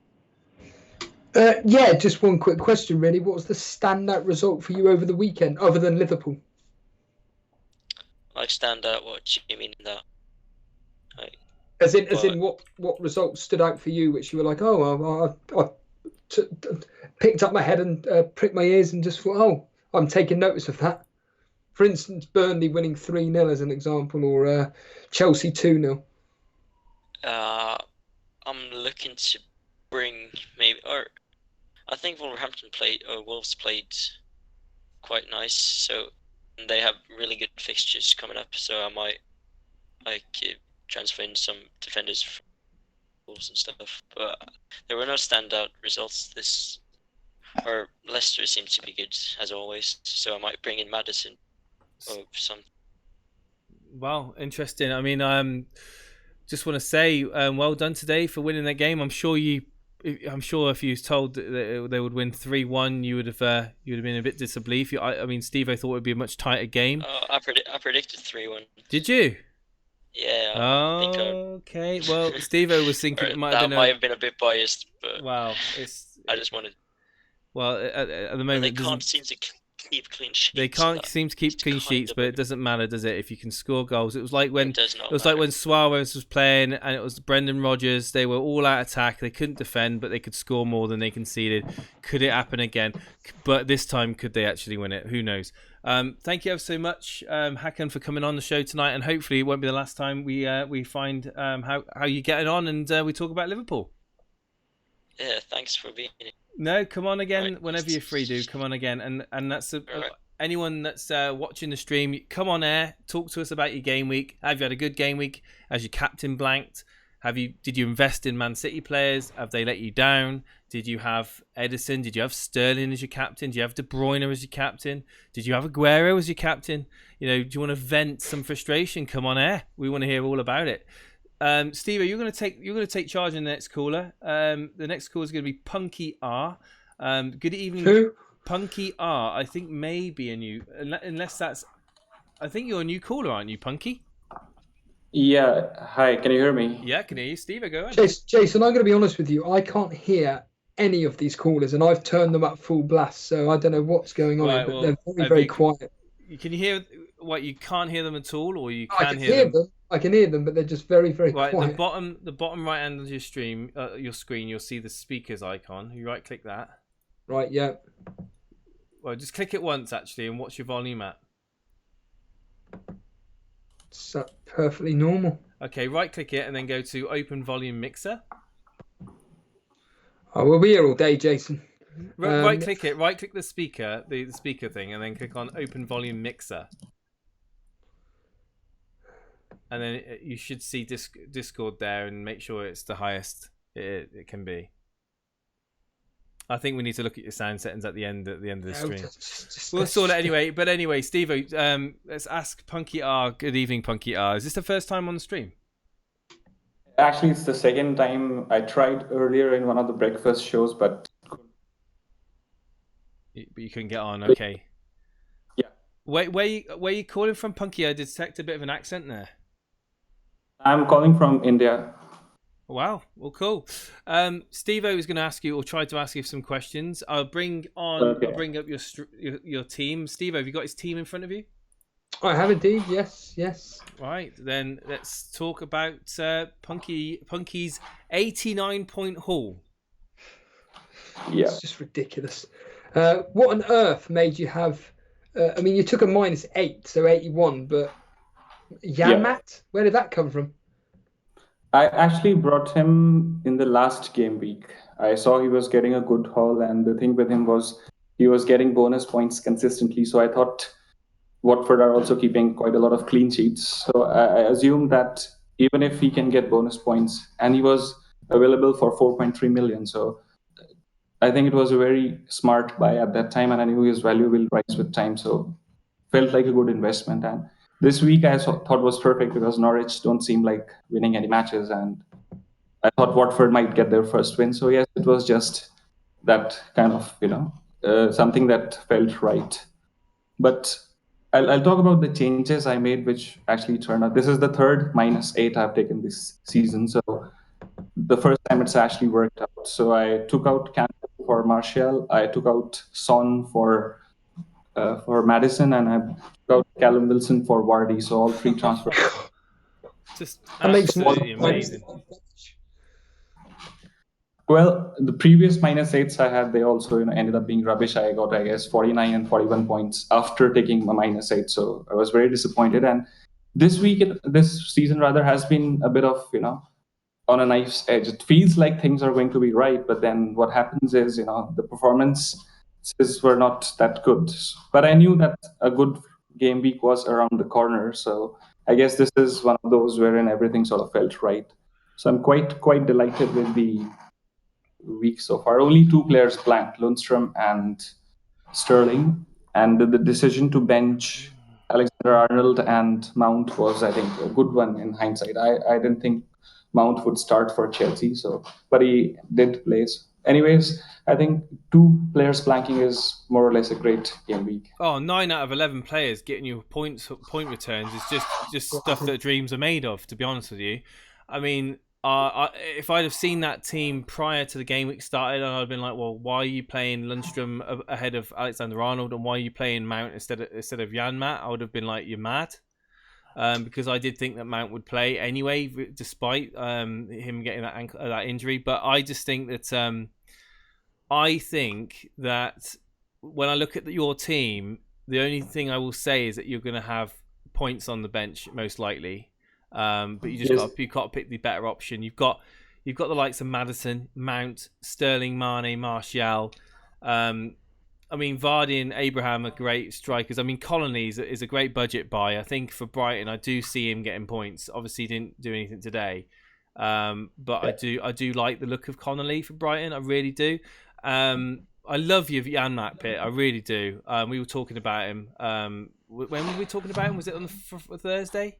Yeah, just one quick question, really. What was the standout result for you over the weekend, other than Liverpool? Like standout, what do you mean in that? Like, As in, what results stood out for you, which you were like, oh, I picked up my head and pricked my ears and just thought, oh, I'm taking notice of that. For instance, Burnley winning 3-0 as an example, or Chelsea 2-0. I'm looking to bring or I think Wolves played quite nice, so they have really good fixtures coming up, so I might transfer in some defenders from Wolves and stuff. But there were no standout results or Leicester seemed to be good as always, so I might bring in Maddison or something. Well, interesting. I mean, just want to say, well done today for winning that game. I'm sure if you was told that they would win 3-1, you would have been a bit disbelief. I mean, Stevo thought it would be a much tighter game. I predicted 3-1. Did you? Yeah. Okay. Well, Stevo was thinking it might have been a bit biased, but wow, I just wanted. Well, at the moment, they can't seem to keep clean sheets. They can't seem to keep clean sheets, but it doesn't matter, does it? If you can score goals, it was like when Suarez was playing, and it was Brendan Rodgers. They were all out attack. They couldn't defend, but they could score more than they conceded. Could it happen again? But this time, could they actually win it? Who knows? Thank you ever so much, Hackin, for coming on the show tonight, and hopefully it won't be the last time we find how you're getting on, and we talk about Liverpool. Yeah, thanks for being here. No, come on again whenever you're free, dude. Come on again, and that's anyone that's watching the stream. Come on air, talk to us about your game week. Have you had a good game week? As your captain blanked? Did you invest in Man City players? Have they let you down? Did you have Edison? Did you have Sterling as your captain? Did you have De Bruyne as your captain? Did you have Aguero as your captain? Do you want to vent some frustration? Come on air. We want to hear all about it. Stevo, you're going to take charge in the next caller. The next caller is going to be Punky Ar. Good evening. Who? Punky Ar. I think maybe a new, unless that's. I think you're a new caller, aren't you, Punky? Yeah. Hi. Can you hear me? Yeah, I can hear you. Stevo, go ahead. Jason, I'm going to be honest with you. I can't hear any of these callers, and I've turned them up full blast, so I don't know what's going on here, but they're very, very quiet. Can you hear what? You can't hear them at all, or you can hear them? I can hear them, but they're just very, very quiet. The bottom right hand of your stream, your screen, you'll see the speakers icon. You right click that. Right. Yeah. Well, just click it once actually, and what's your volume at? It's perfectly normal. Okay, right click it and then go to Open Volume Mixer. Oh, we'll be here all day, Jason. Right click it. Right click the speaker thing, and then click on Open Volume Mixer. And then you should see Discord there, and make sure it's the highest it can be. I think we need to look at your sound settings at the end of the stream. We'll sort it anyway. But anyway, Stevo, let's ask Punky Ar. Good evening, Punky Ar. Is this the first time on the stream? Actually, it's the second time. I tried earlier in one of the breakfast shows, but you couldn't get on. Okay. Yeah. Where you calling from, Punky? I detect a bit of an accent there. I'm calling from India. Wow. Well, cool. Stevo is going to ask you, or try to ask you some questions. I'll bring up your team. Stevo, have you got his team in front of you? I have indeed. Yes. Right. Then let's talk about Punky's 89-point haul. Yeah. It's just ridiculous. What on earth made you have? I mean, you took a -8, so 81, but Yamat, where did that come from? I actually brought him in the last game week. I saw he was getting a good haul, and the thing with him was he was getting bonus points consistently. So I thought Watford are also keeping quite a lot of clean sheets. So I assumed that even if he can get bonus points, and he was available for 4.3 million. So I think it was a very smart buy at that time, and I knew his value will rise with time. So felt like a good investment. And this week I thought was perfect because Norwich don't seem like winning any matches, and I thought Watford might get their first win. So yes, it was just that kind of, something that felt right. But I'll talk about the changes I made, which actually turned out. This is the third -8 I've taken this season. So the first time it's actually worked out. So I took out Campbell for Martial. I took out Son for Madison, and I took out Callum Wilson for Vardy. So all three transfers. Just That makes absolutely amazing. Well, the previous -8s I had, they also ended up being rubbish. I got, I guess, 49 and 41 points after taking my -8. So I was very disappointed. And this season rather, has been a bit of, on a knife's edge. It feels like things are going to be right, but then what happens is, the performances were not that good. But I knew that a good game week was around the corner. So I guess this is one of those wherein everything sort of felt right. So I'm quite delighted with the week so far. Only 2 players blanked, Lundstrom and Sterling, and the decision to bench Alexander-Arnold and Mount was, I think, a good one in hindsight. I didn't think Mount would start for Chelsea, but he did play. Anyways, I think 2 players blanking is more or less a great game week. Oh, 9 out of 11 players getting you point returns is just stuff that dreams are made of, to be honest with you. I mean, if I'd have seen that team prior to the game week started, I'd have been like, well, why are you playing Lundstrom ahead of Alexander-Arnold, and why are you playing Mount instead of Jan-Matt? I would have been like, you're mad. Because I did think that Mount would play anyway, despite him getting that injury. But I just think that I think that when I look at your team, the only thing I will say is that you're going to have points on the bench most likely. But you just got to pick the better option. You've got the likes of Madison, Mount, Sterling, Mane, Martial. I mean, Vardy and Abraham are great strikers. I mean, Connolly is a great budget buy. I think for Brighton, I do see him getting points. Obviously, he didn't do anything today, but I do like the look of Connolly for Brighton. I really do. I love your Jan-Matt Pitt. I really do. We were talking about him. When were we talking about him? Was it on the Thursday?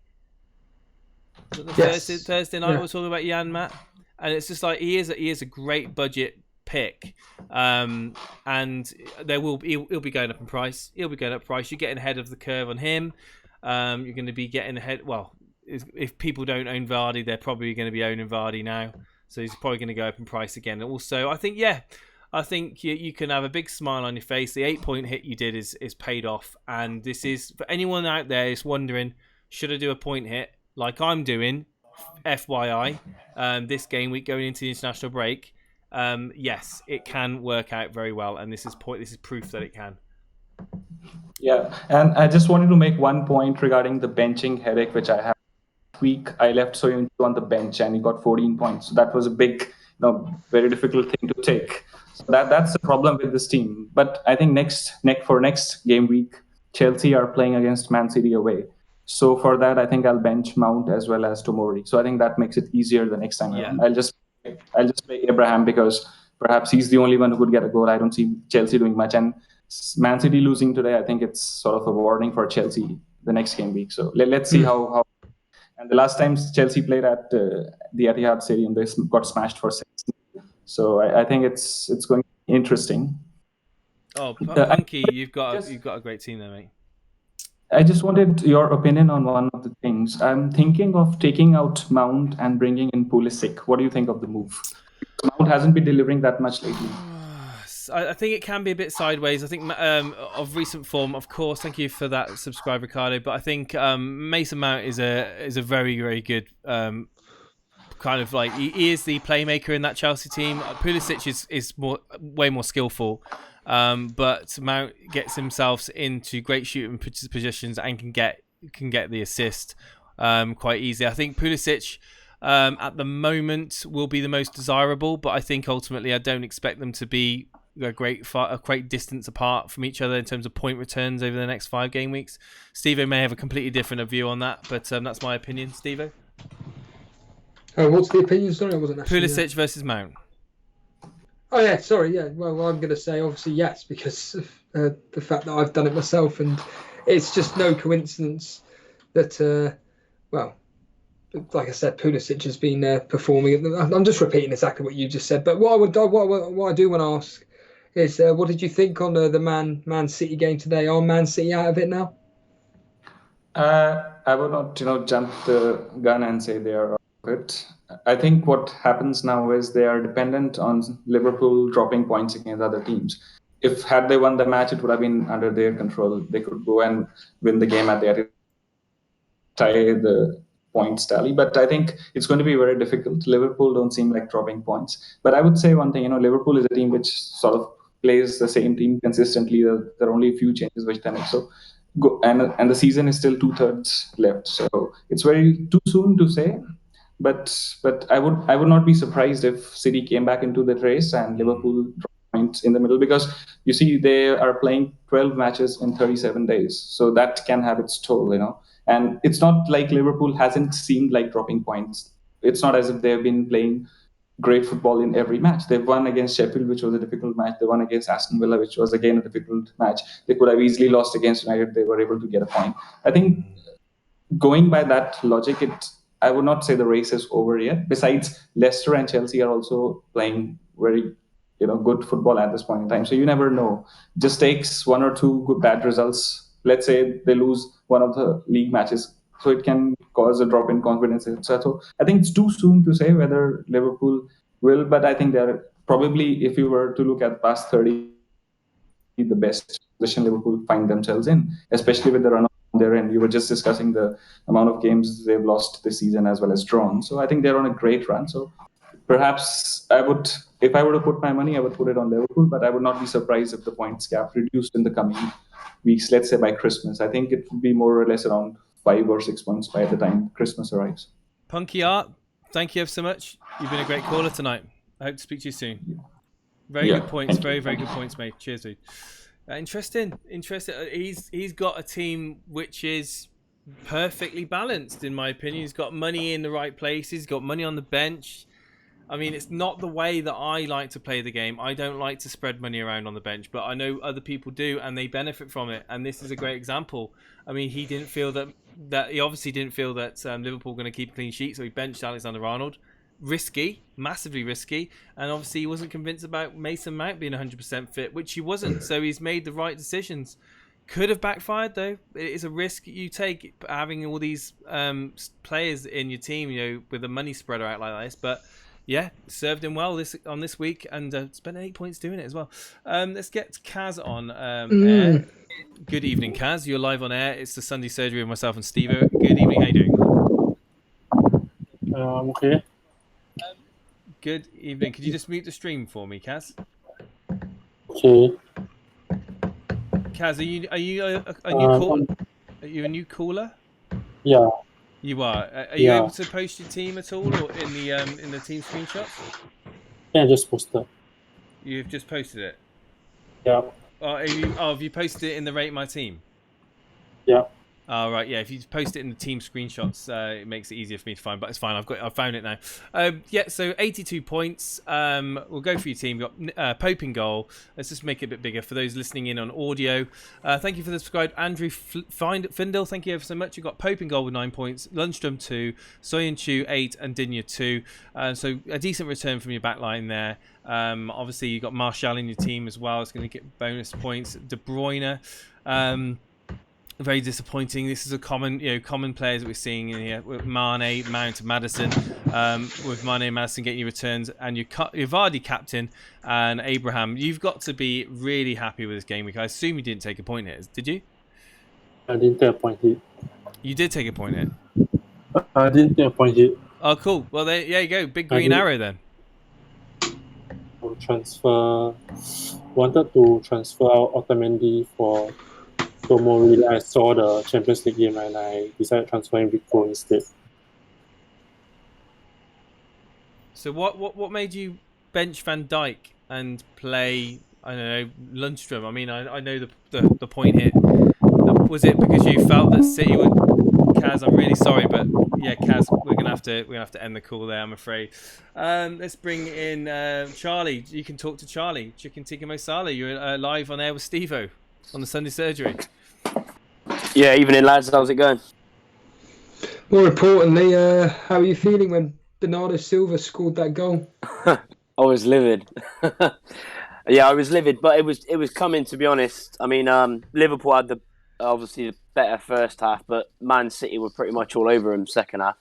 Was it the Thursday night? We were talking about Jan-Matt, and it's just like he is a great budget pick, and he'll be going up in price. He'll be going up in price. You're getting ahead of the curve on him. You're going to be getting ahead. Well, if people don't own Vardy, they're probably going to be owning Vardy now. So he's probably going to go up in price again. And also, I think you can have a big smile on your face. The 8-point hit you did is paid off, and this is for anyone out there who's wondering, should I do a point hit like I'm doing? FYI, this game week going into the international break. Yes, it can work out very well, and this is proof that it can. Yeah, and I just wanted to make one point regarding the benching headache which I had last week. I left Soyuncu on the bench, and he got 14 points. So that was a big, very difficult thing to take. So that's the problem with this team. But I think next game week, Chelsea are playing against Man City away. So for that, I think I'll bench Mount as well as Tomori. So I think that makes it easier the next time around. I'll just play Abraham because perhaps he's the only one who could get a goal. I don't see Chelsea doing much. And Man City losing today, I think it's sort of a warning for Chelsea the next game week. So let's see how. And the last time Chelsea played at the Etihad Stadium, they got smashed for 6. So I think it's going to be interesting. Oh, Punky, you've got a great team there, mate. I just wanted your opinion on one of the things. I'm thinking of taking out Mount and bringing in Pulisic. What do you think of the move? Mount hasn't been delivering that much lately. I think it can be a bit sideways. I think of recent form, of course. Thank you for that subscribe, Ricardo. But I think Mason Mount is a very, very good kind of like he is the playmaker in that Chelsea team. Pulisic is way more skillful. But Mount gets himself into great shooting positions and can get the assist quite easily. I think Pulisic at the moment will be the most desirable, but I think ultimately I don't expect them to be a great distance apart from each other in terms of point returns over the next 5 game weeks. Stevo may have a completely different view on that, but that's my opinion. Stevo? What's the opinion? Sorry, I wasn't actually Pulisic versus Mount. Oh yeah, sorry, yeah. Well, I'm going to say obviously yes, because of the fact that I've done it myself, and it's just no coincidence that, like I said, Pulisic has been performing. I'm just repeating exactly what you just said. But what I do want to ask is, what did you think on the Man City game today? Are Man City out of it now? I would not, jump the gun and say they are out of it. I think what happens now is they are dependent on Liverpool dropping points against other teams. If had they won the match, it would have been under their control. They could go and win the game at the tie the points tally. But I think it's going to be very difficult. Liverpool don't seem like dropping points. But I would say one thing, Liverpool is a team which sort of plays the same team consistently. There are only a few changes which they make. So and the season is still 2/3 left. So it's very too soon to say. But I would not be surprised if City came back into the race and Liverpool dropped points in the middle, because you see they are playing 12 matches in 37 days. So that can have its toll. And it's not like Liverpool hasn't seemed like dropping points. It's not as if they've been playing great football in every match. They've won against Sheffield, which was a difficult match. They won against Aston Villa, which was again a difficult match. They could have easily lost against United. They were able to get a point. I think going by that logic, I would not say the race is over yet. Besides, Leicester and Chelsea are also playing very good football at this point in time. So you never know. Just takes one or two good bad results. Let's say they lose one of the league matches, so it can cause a drop in confidence. So I think it's too soon to say whether Liverpool will, but I think they're probably, if you were to look at past 30, the best position Liverpool find themselves in, especially with the run on their end. You were just discussing the amount of games they've lost this season as well as drawn. So I think they're on a great run. So perhaps if I were to put my money, I would put it on Liverpool, but I would not be surprised if the points gap reduced in the coming weeks, let's say by Christmas. I think it would be more or less around 5 or 6 points by the time Christmas arrives. Punky Ar, thank you ever so much. You've been a great caller tonight. I hope to speak to you soon. Very good points. Very, very good points, mate. Cheers, dude. Interesting. He's got a team which is perfectly balanced, in my opinion. He's got money in the right places. He's got money on the bench. I mean, it's not the way that I like to play the game. I don't like to spread money around on the bench, but I know other people do, and they benefit from it. And this is a great example. I mean, he didn't feel that he obviously didn't feel that Liverpool were going to keep a clean sheet, so he benched Alexander-Arnold. Risky, massively risky, and obviously he wasn't convinced about Mason Mount being 100% fit, which he wasn't. So he's made the right decisions. Could have backfired though. It is a risk you take having all these players in your team, with a money spreader out like this, but. Yeah, served him well on this week, and spent 8 points doing it as well. Let's get Kaz on air. Good evening, Kaz. You're live on air. It's the Sunday surgery with myself and Stevo. Good evening. How you doing? Okay. Good evening. Could you just mute the stream for me, Kaz? Okay. Kaz, are you a new caller? Yeah. You are. Are you able to post your team at all, or in the team screenshots? Yeah, just posted. You've just posted it. Yeah. Have you posted it in the Rate My Team? Yeah. Oh, right, yeah. If you post it in the team screenshots, it makes it easier for me to find. But it's fine. I've found it now. So 82 points. We'll go for your team. We've got Pope in goal. Let's just make it a bit bigger for those listening in on audio. Thank you for the subscribe, Andrew Findle. Thank you ever so much. You've got Pope in goal with 9 points, Lundstrom 2, Soyuncu 8, and Dinya 2. So a decent return from your back line there. Obviously, you've got Martial in your team as well. It's going to get bonus points. De Bruyne. Very disappointing. This is a common players that we're seeing in here with Mane, Mount, and Maddison. With Mane and Maddison getting your returns, and your Vardy captain and Abraham. You've got to be really happy with this game week. I assume you didn't take a point hit, did you? I didn't take a point hit. You did take a point hit. I didn't take a point hit. Oh, cool. Well, there you go. Big green arrow then. Wanted to transfer out Otamendi for Tomori. I saw the Champions League game and I decided to transfer him with Pro instead. So what made you bench Van Dijk and play, I don't know, Lundstrom? I mean, I know the point hit. Was it because you felt that City would? Kaz, I'm really sorry, but yeah, Kaz, we're gonna have to end the call there, I'm afraid. Let's bring in Charlie. You can talk to Charlie. Chicken Tikka Mosala. You're live on air with Stevo on the Sunday Surgery. Yeah, evening lads, how's it going? More importantly, how are you feeling when Bernardo Silva scored that goal? I was livid. Yeah, I was livid, but it was coming, to be honest. I mean, Liverpool had obviously the better first half, but Man City were pretty much all over him second half.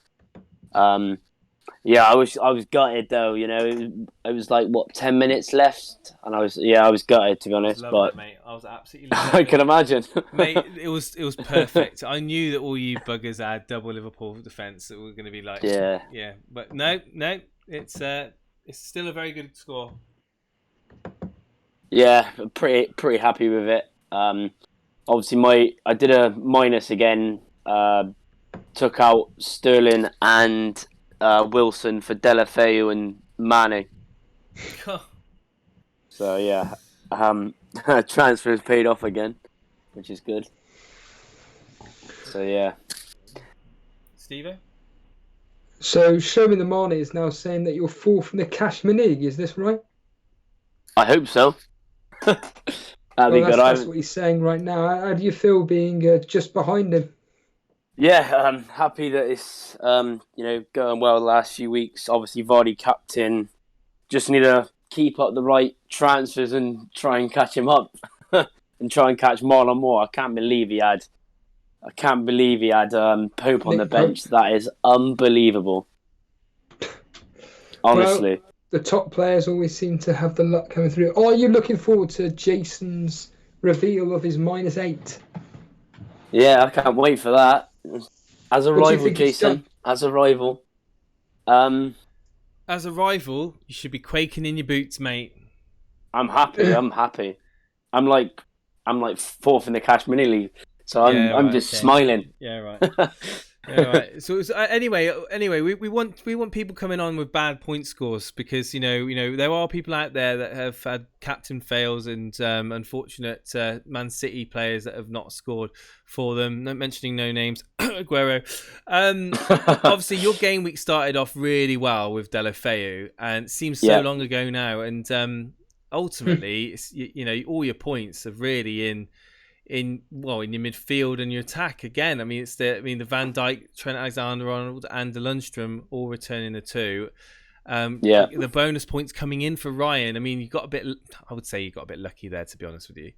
Yeah, I was gutted though. You know, it was like what 10 minutes left, and I was gutted to be honest. Love but that, mate. I was absolutely. I can imagine, mate. It was perfect. I knew that all you buggers had double Liverpool defence that were going to be like, yeah. But no, it's still a very good score. Yeah, pretty happy with it. Obviously, I did a minus again. Took out Sterling and Wilson for Delafeu and Mane. So yeah, transfers paid off again, which is good. So yeah. Stevo? So Show Me the Mane is now saying that you're fourth in the Cashman League, is this right? I hope so. That'd be good. That's what he's saying right now. How do you feel being just behind him? Yeah, I'm happy that it's going well the last few weeks. Obviously, Vardy captain. Just need to keep up the right transfers and try and catch him up, and try and catch Marlon Moore. I can't believe he had Pope on the bench. That is unbelievable. Honestly. Well, the top players always seem to have the luck coming through. Are you looking forward to Jason's reveal of his -8? Yeah, I can't wait for that. As a rival, Jason. As a rival. As a rival, you should be quaking in your boots, mate. I'm happy. I'm like fourth in the Cash Mini League, so I'm just smiling. Yeah, right. Yeah, right. So anyway, we want people coming on with bad point scores because you know there are people out there that have had captain fails and unfortunate Man City players that have not scored for them. Not mentioning no names, Aguero. Obviously, your game week started off really well with Delafeu, and it seems so long ago now. And ultimately, it's, all your points are really in your midfield and your attack again. I mean, the Van Dijk, Trent Alexander-Arnold, and the Lundstrom all returning the 2. The bonus points coming in for Ryan. I mean, I would say you got a bit lucky there, to be honest with you.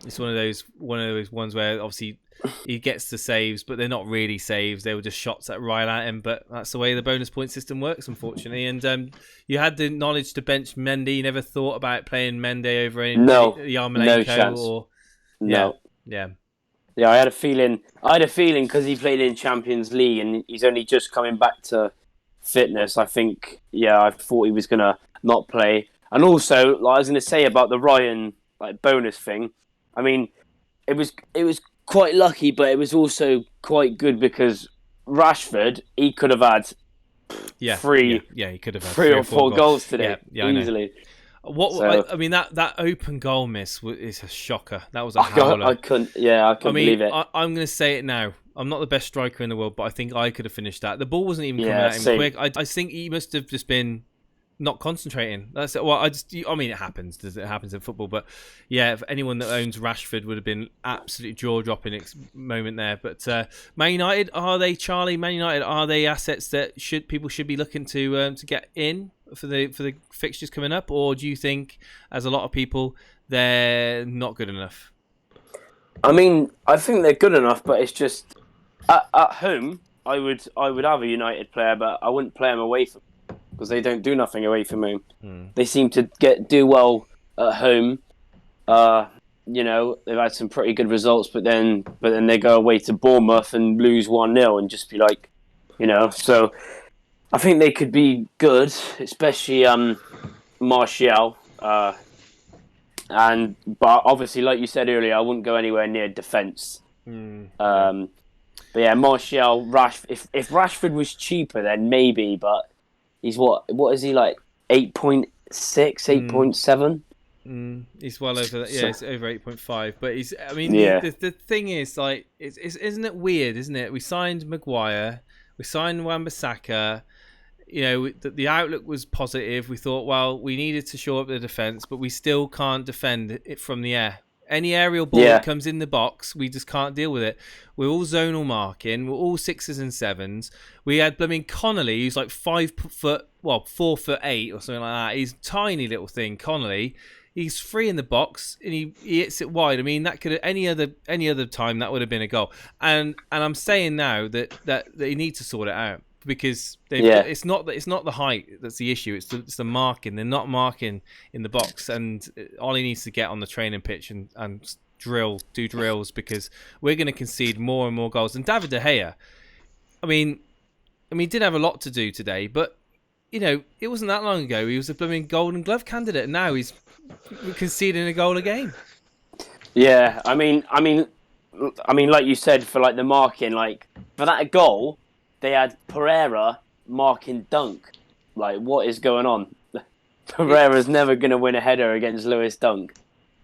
It's one of those ones where obviously he gets the saves, but they're not really saves. They were just shots that right at him. But that's the way the bonus point system works, unfortunately. And you had the knowledge to bench Mendy. You never thought about playing Mendy over Yarmolenko no chance. No. Yeah, I had a feeling because he played in Champions League and he's only just coming back to fitness. I thought he was gonna not play. And also, like I was gonna say about the Ryan bonus thing. I mean, it was quite lucky, but it was also quite good because Rashford, he could have had he could have had 3 or 4 goals today easily. I mean, that open goal miss is a shocker. That was a howler. I couldn't believe it. I'm going to say it now. I'm not the best striker in the world, but I think I could have finished that. The ball wasn't even coming at him quick. I think he must have just been not concentrating. That's it. Well, it happens. It happens in football. But yeah, if anyone that owns Rashford would have been absolutely jaw-dropping moment there. But Man United, are they, Charlie? Man United, are they assets that people should be looking to get in for the fixtures coming up, or do you think, as a lot of people, they're not good enough? I mean, I think they're good enough, but it's just at home. I would have a United player, but I wouldn't play them away from because they don't do nothing away from home. They seem to do well at home. They've had some pretty good results, but then they go away to Bournemouth and lose 1-0 and just be like, so. I think they could be good, especially Martial. But obviously, like you said earlier, I wouldn't go anywhere near defence. But yeah, Martial, Rashford. If Rashford was cheaper, then maybe. But he's what is he like? 8.6, 8.7. He's well over that. Yeah, it's over 8.5. But he's. I mean, the thing is, like, isn't it weird? Isn't it? We signed Maguire. We signed Wan-Bissaka. The outlook was positive. We thought, well, we needed to shore up the defence, but we still can't defend it from the air. Any aerial ball that comes in the box, we just can't deal with it. We're all zonal marking. We're all 6s and 7s. We had, Connolly, who's like 4'8" or something like that. He's a tiny little thing. Connolly, He's free in the box and he hits it wide. I mean, that could any other time that would have been a goal. And I'm saying now that he needs to sort it out because it's not the height that's the issue. It's the marking. They're not marking in the box, and Ollie needs to get on the training pitch and do drills because we're going to concede more and more goals. And David De Gea, I mean, he did have a lot to do today, but you know, it wasn't that long ago he was a blooming Golden Glove candidate, and now he's conceding a goal a game. Yeah, I mean, like you said, for like the marking, like for that goal, they had Pereira marking Dunk. Like, what is going on? Pereira's never going to win a header against Lewis Dunk.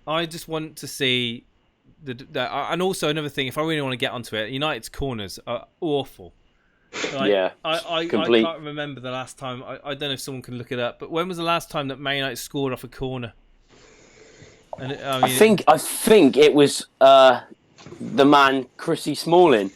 I just want to see and also another thing, if I really want to get onto it, United's corners are awful. Like, yeah, I can't remember the last time. I don't know if someone can look it up, but when was the last time that Man United scored off a corner? And I think it was the man Chrissy Smalling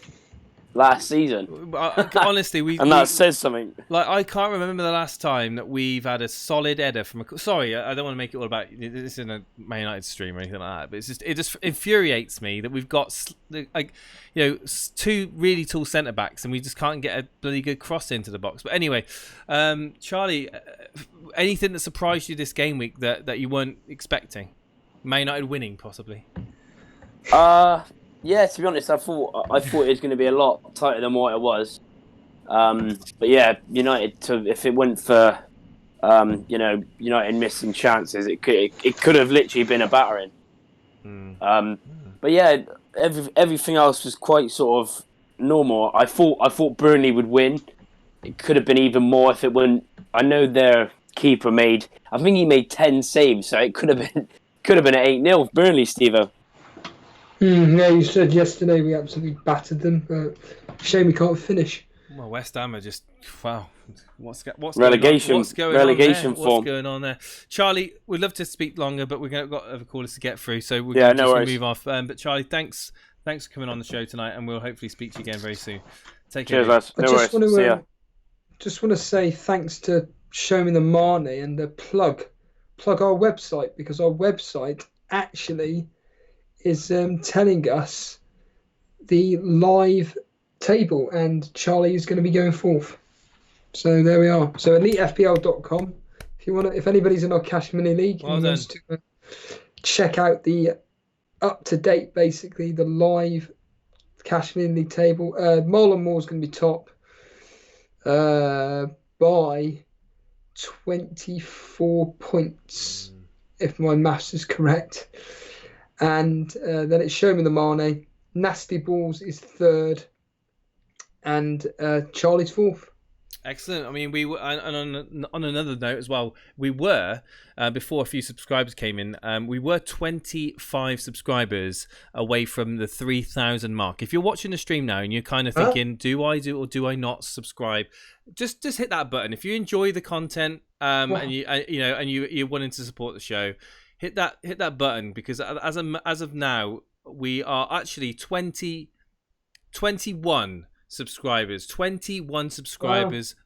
last season. Honestly, that says something. Like, I can't remember the last time that we've had a solid header from a. Sorry, I don't want to make it all about this isn't a Man United stream or anything like that. But it just infuriates me that we've got two really tall centre backs and we just can't get a bloody good cross into the box. But anyway, Charlie, anything that surprised you this game week that you weren't expecting? Man United winning, possibly. Yeah, to be honest, I thought it was going to be a lot tighter than what it was. But yeah, United. If it went for, United missing chances, it could have literally been a battering. But yeah, everything else was quite sort of normal. I thought Burnley would win. It could have been even more if it wouldn't. I know their keeper made. I think he made 10 saves, so it could have been an 8-0 Burnley, Stevo. Yeah, you said yesterday we absolutely battered them. Shame we can't finish. Well, West Ham are just what's relegation form. What's going on there? Charlie, we'd love to speak longer, but we've got other callers to get through, so we're going to move off. But Charlie, thanks for coming on the show tonight, and we'll hopefully speak to you again very soon. Take care. Cheers, lads. No worries. See ya. Just want to say thanks to Show Me the Marne and the plug our website, because our website actually is telling us the live table, and Charlie is going to be going fourth. So there we are. So elitefpl.com. If anybody's in our Cash Money League and wants to check out the up to date, basically the live Cash Money League table, Marlon Moore's going to be top by 24 points, if my maths is correct. And then it's Show Me the Marne. Nasty Balls is third, and Charlie's fourth. Excellent. I mean, we were, and on another note as well, we were before a few subscribers came in. We were 25 subscribers away from the 3,000 mark. If you're watching the stream now and you're kind of thinking, do I do or do I not subscribe? Just hit that button. If you enjoy the content and you're wanting to support the show, hit that button, because as of now we are actually 21 subscribers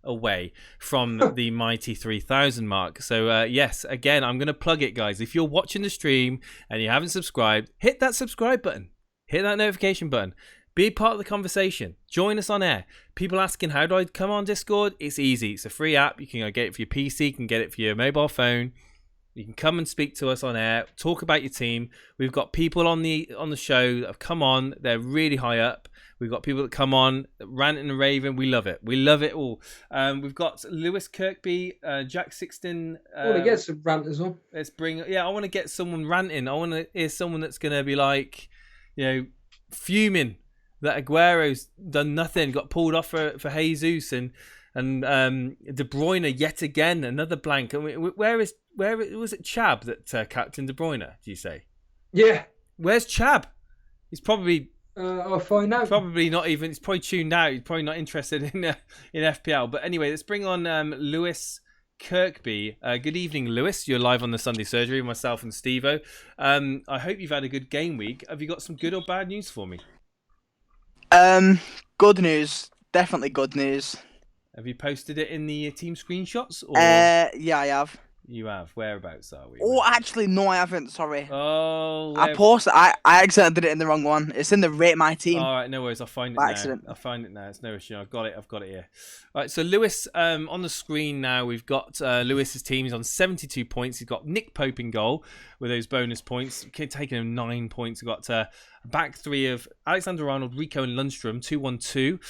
away from the mighty 3,000 mark. So yes, again, I'm going to plug it, guys. If you're watching the stream and you haven't subscribed, hit that subscribe button, hit that notification button, be part of the conversation, join us on air. People asking, how do I come on Discord? It's easy. It's a free app. You can get it for your PC, you can get it for your mobile phone. You can come and speak to us on air, talk about your team. We've got people on the show that have come on. They're really high up. We've got people that come on, ranting and raving. We love it. We love it all. We've got Lewis Kirkby, Jack Sixton. I want to get some ranters on. I want to get someone ranting. I want to hear someone that's going to be like, fuming that Aguero's done nothing, got pulled off for Jesus, and De Bruyne yet again, another blank. I mean, where was it Chab that captained De Bruyne, do you say? Yeah. Where's Chab? He's probably I'll find out. Probably not even. He's probably tuned out. He's probably not interested in FPL. But anyway, let's bring on Lewis Kirkby. Good evening, Lewis. You're live on the Sunday Surgery with myself and Stevo. I hope you've had a good game week. Have you got some good or bad news for me? Good news. Definitely good news. Have you posted it in the team screenshots? Or? Yeah, I have. You have. Whereabouts are we? Oh, actually, no, I haven't. Sorry. Oh, I paused. I accidentally did it in the wrong one. It's in the rate my team. All right, no worries. I'll find it By now. accident. I'll find it now. It's no issue. I've got it here. All right, so Lewis, on the screen now, we've got Lewis's team. He's on 72 points. He's got Nick Pope in goal with those bonus points, taking him 9 points. We've got a back three of Alexander-Arnold, Rico, and Lundstrom, 2-1-2.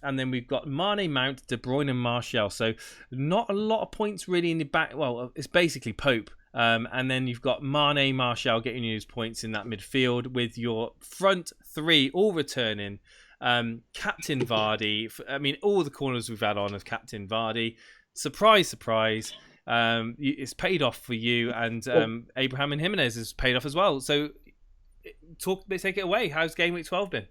And then we've got Mane, Mount, De Bruyne, and Martial. So not a lot of points really in the back. Well, it's basically Pope. And then you've got Mane, Martial getting you his points in that midfield with your front three all returning. Captain Vardy. I mean, all the corners we've had on as Captain Vardy. Surprise, surprise. It's paid off for you, and Abraham and Jimenez has paid off as well. So, take it away. How's Game Week 12 been?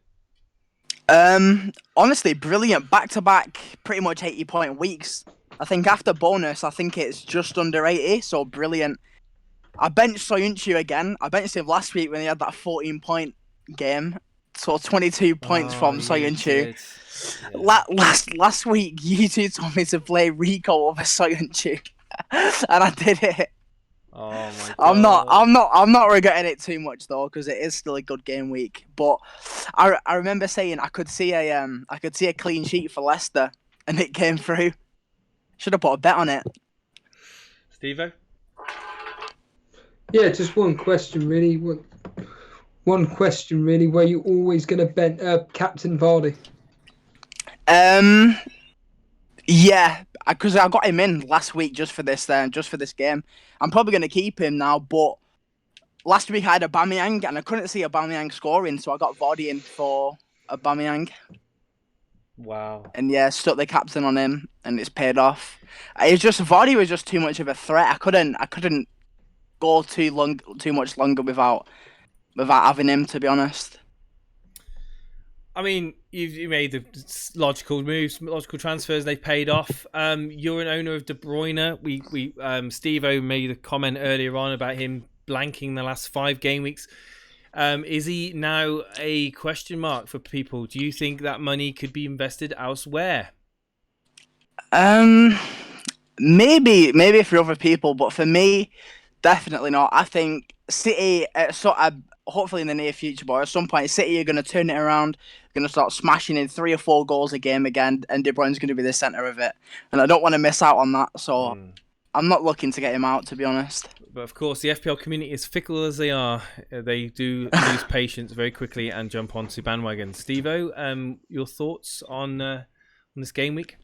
Honestly, brilliant. Back-to-back, pretty much 80-point weeks. I think after bonus, I think it's just under 80, so brilliant. I benched Soyuncu again. I benched him last week when he had that 14-point game. So 22 points from Soyuncu. Yeah. Last week, you two told me to play Rico over Soyuncu, and I did it. Oh my God. I'm not regretting it too much though, because it is still a good game week. But I remember saying I could see a clean sheet for Leicester, and it came through. Should have put a bet on it. Stevo? Yeah, just one question really. One question really. Were you always going to bet Captain Vardy? Yeah, because I got him in last week just for this game. I'm probably going to keep him now, but last week I had Aubameyang and I couldn't see Aubameyang scoring, so I got Vardy in for Aubameyang. Wow. And yeah, stuck the captain on him, and it's paid off. It's just Vardy was just too much of a threat. I couldn't go too much longer without having him, to be honest. I mean, you made the logical moves, logical transfers. They've paid off. You're an owner of De Bruyne. Stevo made a comment earlier on about him blanking the last 5 game weeks. Is he now a question mark for people? Do you think that money could be invested elsewhere? Maybe for other people, but for me, definitely not. I think City, hopefully in the near future, but at some point, City are going to turn it around, going to start smashing in 3 or 4 goals a game again, and De Bruyne's going to be the centre of it. And I don't want to miss out on that, so I'm not looking to get him out, to be honest. But of course, the FPL community, as fickle as they are, they do lose patience very quickly and jump onto bandwagon. Stevo, your thoughts on this game week?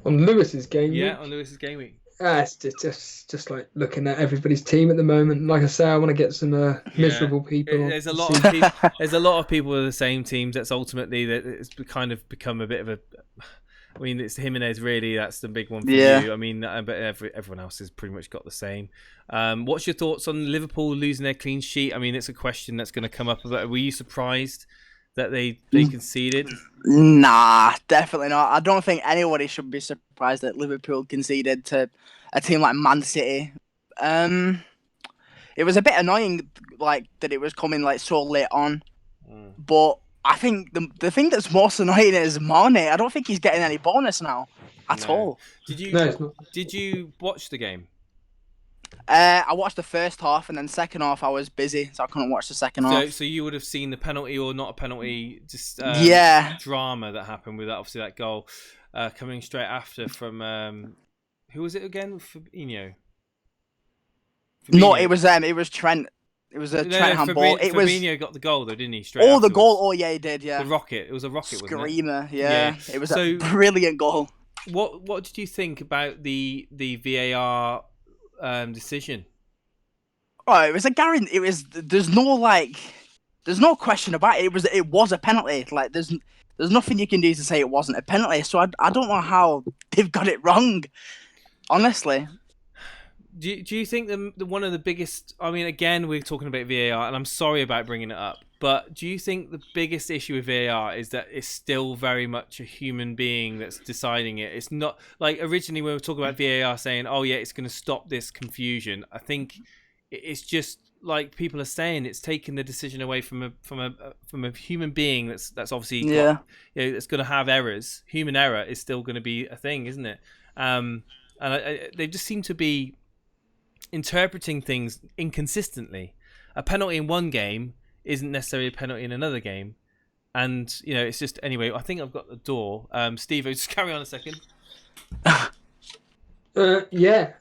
On Lewis's game week? Yeah, on Lewis's game week. It's just like looking at everybody's team at the moment. Like I say, I want to get some miserable people. There's a lot of people. There's a lot of people with the same teams. That's ultimately that it's kind of become a bit of a. I mean, it's Jimenez really. That's the big one for you. I mean, but everyone else has pretty much got the same. What's your thoughts on Liverpool losing their clean sheet? I mean, it's a question that's going to come up. Were you surprised that they conceded? Nah, definitely not. I don't think anybody should be surprised that Liverpool conceded to a team like Man City. It was a bit annoying, like that it was coming like so late on. But I think the thing that's most annoying is Mane. I don't think he's getting any bonus now at all. Did you watch the game? I watched the first half, and then second half I was busy, so I couldn't watch the second half. So you would have seen the penalty or not a penalty, just drama that happened with that. Obviously, that goal coming straight after from who was it again? Fabinho. No, it was Trent. It was a Trent handball. Fabinho got the goal though, didn't he? Straight. Oh, the goal. Oh yeah, he did. Yeah. The rocket. It was a rocket. Screamer. Wasn't it? Yeah. It was a brilliant goal. What did you think about the VAR decision? Oh, it was a guarantee. There's no question about it. It was a penalty. Like there's nothing you can do to say it wasn't a penalty. So I don't know how they've got it wrong. Honestly. Do you think the one of the biggest? I mean, again, we're talking about VAR, and I'm sorry about bringing it up, but do you think the biggest issue with VAR is that it's still very much a human being that's deciding it? It's not like originally when we were talking about VAR saying, "Oh yeah, it's going to stop this confusion." I think it's just like people are saying, it's taking the decision away from a human being that's obviously that's going to have errors. Human error is still going to be a thing, isn't it? and they just seem to be interpreting things inconsistently. A penalty in one game isn't necessarily a penalty in another game, and it's just anyway. I think I've got the door. Steve, just carry on a second. Yeah.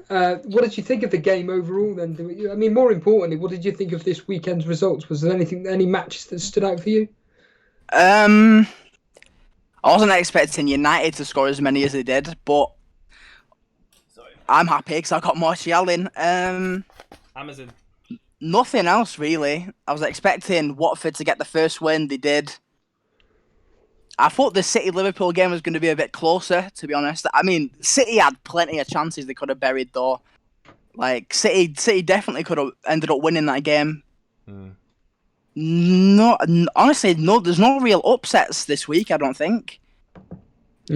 What did you think of the game overall? Then, I mean, more importantly, what did you think of this weekend's results? Was there any matches that stood out for you? I wasn't expecting United to score as many as they did, but I'm happy because I got Martial in. Amazon. Nothing else really. I was expecting Watford to get the first win. They did. I thought the City-Liverpool game was going to be a bit closer, to be honest. I mean, City had plenty of chances they could have buried, though. Like, City definitely could have ended up winning that game. No, honestly, there's no real upsets this week, I don't think.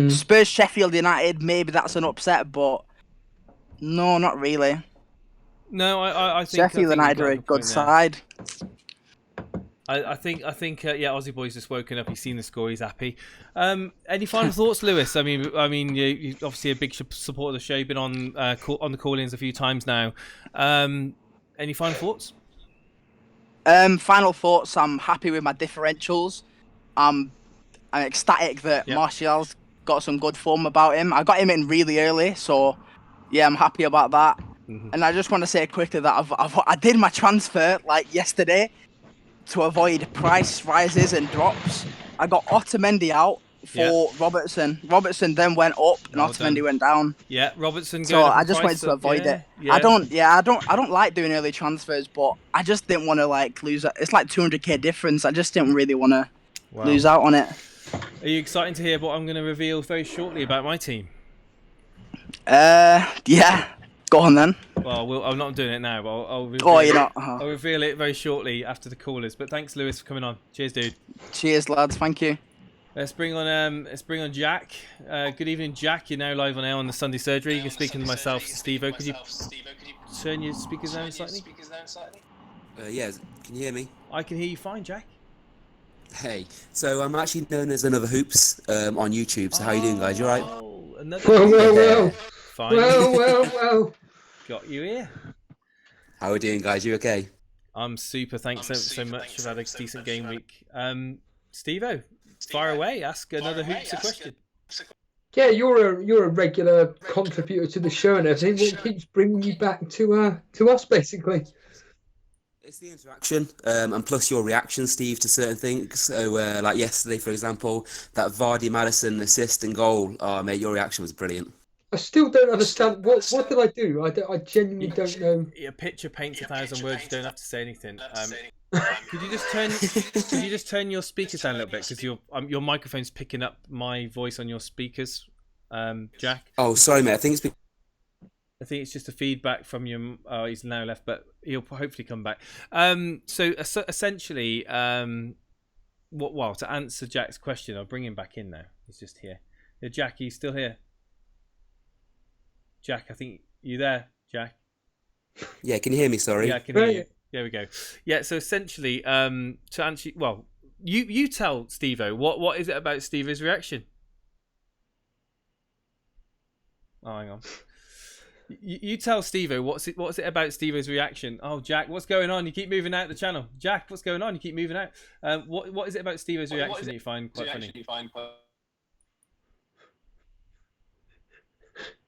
Spurs, Sheffield United, maybe that's an upset, but no, not really. No, I think Sheffield United are a good side. I think Aussie Boy's just woken up. He's seen the score. He's happy. Any final thoughts, Lewis? I mean, you're obviously a big supporter of the show. You've been on the call-ins a few times now. Any final thoughts? Final thoughts. I'm happy with my differentials. I'm ecstatic that Martial's got some good form about him. I got him in really early, so yeah, I'm happy about that. And I just want to say quickly that I did my transfer like yesterday to avoid price rises and drops. I got Otamendi out for Robertson. Robertson then went up and Otamendi went down. Yeah, Robertson. So I just wanted to avoid it. Yeah. I don't like doing early transfers, but I just didn't want to like lose. It's like 200k difference. I just didn't really want to lose out on it. Are you excited to hear what I'm going to reveal very shortly about my team? Yeah. Go on then. Well, I'm not doing it now, but I'll reveal, I'll reveal it very shortly after the callers. But thanks, Lewis, for coming on. Cheers, dude. Cheers, lads. Thank you. Let's bring on Jack. Good evening, Jack. You're now live on air on the Sunday Surgery. You're speaking to myself, Stevo. Could you turn your speakers down slightly? Yeah. Can you hear me? I can hear you fine, Jack. Hey. So I'm actually known as Another Hoops on YouTube. So how you doing, guys? You alright? Well. Fine. Well. Got you here. How are we doing, guys? You okay? I'm super. Thanks so much. We've had a decent game week. Stevo, fire away. Ask Another Hoops a question. Yeah, you're a regular contributor to the show and everything. What keeps bringing you back to us, basically? It's the interaction, and plus your reaction, Steve, to certain things. So, like yesterday, for example, that Vardy Madison assist and goal. Oh, mate, your reaction was brilliant. I still don't understand. What did I do? I genuinely don't know. A picture paints 1,000 words. You don't have to say anything. Could you just turn your speakers down a little bit because your microphone's picking up my voice on your speakers, Jack? Oh, sorry, mate. I think it's just a feedback from your. Oh, he's now left, but he'll hopefully come back. So essentially, to answer Jack's question, I'll bring him back in now. He's just here. Yeah, Jack, are you still here? Jack, I think you there, Jack. Yeah, can you hear me? Sorry. Yeah, I can hear you. There we go. Yeah, so essentially, to answer, you tell Stevo what is it about Stevo's reaction? Oh, hang on. You tell Stevo what's it about Stevo's reaction? Oh, Jack, what's going on? You keep moving out the channel. Jack, what's going on? You keep moving out. What is it about Stevo's reaction that you find quite funny?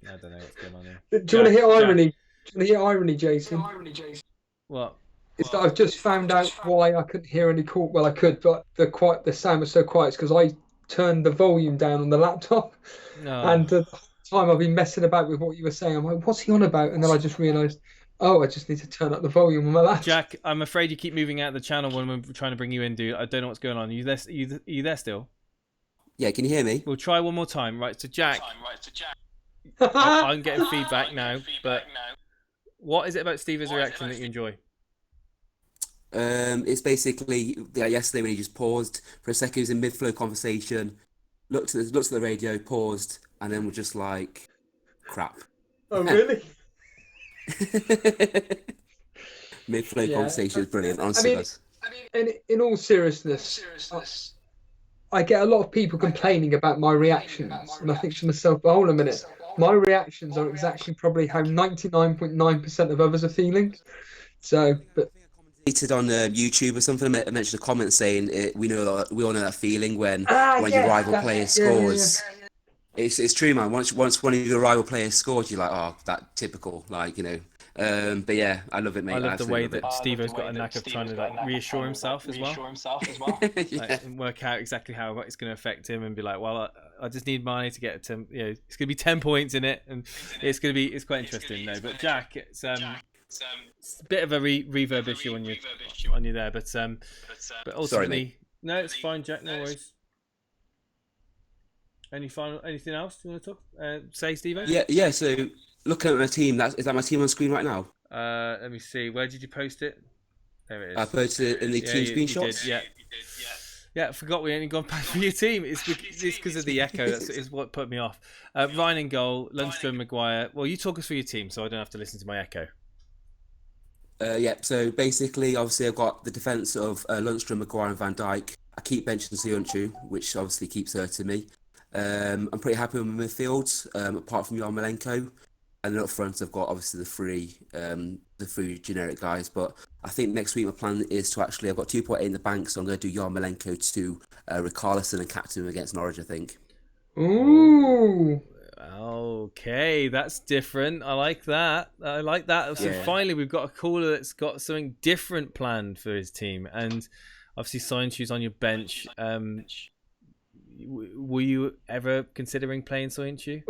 I don't know what's going on here. Do you want to hear irony? Do you want to hear irony, Jason? What? It's that I've just found out why I couldn't hear any call. Well, I could, but the sound was so quiet. It's because I turned the volume down on the laptop, and the time I've been messing about with what you were saying. I'm like, what's he on about? And then I just realised, I just need to turn up the volume on my laptop. Jack, I'm afraid you keep moving out of the channel when we're trying to bring you in, dude. I don't know what's going on. Are you there still? Yeah, can you hear me? We'll try one more time. Right, so Jack. I'm getting feedback now, but what is it about Steve's reaction that you enjoy? It's basically yesterday when he just paused for a second. He was in mid-flow conversation, looked at the radio, paused, and then was just like, "Crap." Oh, really? Mid-flow conversation is brilliant. Honestly, in all seriousness, I get a lot of people complaining about my reactions, and I think to myself, but hold on a minute, my reactions are exactly probably how 99.9% of others are feeling. So, but Tweeted on YouTube or something. I mentioned a comment saying we all know that feeling when your yeah, rival player yeah. scores. It's true, man. Once one of your rival players scores, you're like, oh, that typical, like, you know. But yeah, I love it, mate. I love the way absolutely that love Stevo's got a knack of trying to like reassure himself as well. it. Yeah. Like, and work out exactly how it's going to affect him, and be like, well, I just need money to get to, you know, it's going to be 10 points in it, and it's quite interesting though. But Jack, it's a bit of a reverb issue on you there, but ultimately, Sorry, no, it's fine, Jack. No worries. Anything else you want to talk? Say, Stevo? Yeah. So looking at my team, is that my team on screen right now? Let me see. Where did you post it? There it is. I posted it in the team screenshots. You did, yeah. I forgot we only gone back for your team. It's because of the echo. That's what put me off. Ryan in goal, Lundstrom, Maguire. Well, you talk us through your team, so I don't have to listen to my echo. So basically, obviously, I've got the defence of Lundstrom, Maguire, and Van Dijk. I keep benching Sionchu, which obviously keeps hurting me. I'm pretty happy with my midfield, apart from Yarmolenko. And then up front, I've got obviously the three generic guys. But I think next week my plan is to I've got 2.8 in the bank, so I'm going to do Yarmolenko to Richarlison and captain him against Norwich, I think. Ooh. Okay, that's different. I like that. So finally, we've got a caller that's got something different planned for his team. And obviously, Soyuncu's on your bench. Were you ever considering playing Soyuncu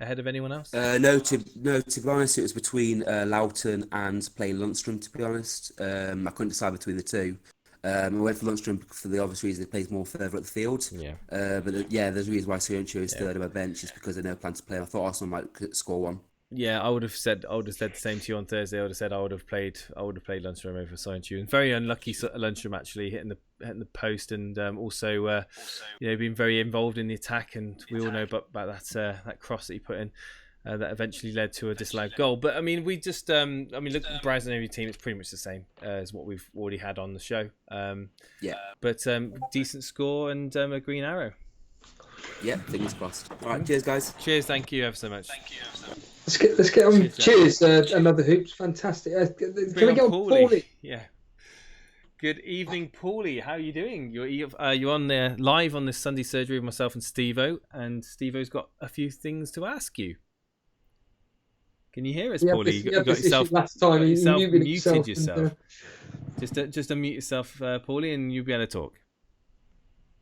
ahead of anyone else? No, to be honest, it was between Loughton and playing Lundstrom, to be honest. I couldn't decide between the two. I went for Lundstrom for the obvious reason he plays more further up the field. Yeah. There's a reason why Soyuncu is third on my bench, is because I no plan to play him. I thought Arsenal might score one. Yeah, I would have said the same to you on Thursday. I would have said I would have played Lundstrom over Soyuncu, and very unlucky Lundstrom actually hitting the post, and also being very involved in the attack. And we all know about that cross that he put in that eventually led to a disallowed goal. But I mean, we just look at the Brasilian team. It's pretty much the same as what we've already had on the show. But decent score and a green arrow. Yeah, fingers crossed. All right, cheers, guys. Cheers, thank you ever so much. Let's get on. Cheers, another hoops, fantastic. Can we get on Paulie? Yeah. Good evening, Paulie. How are you doing? You're on there live on this Sunday surgery with myself and Stevo, and Stevo's got a few things to ask you. Can you hear us, Paulie? You got yourself last time. You muted yourself. Just unmute yourself, Paulie, and you'll be able to talk.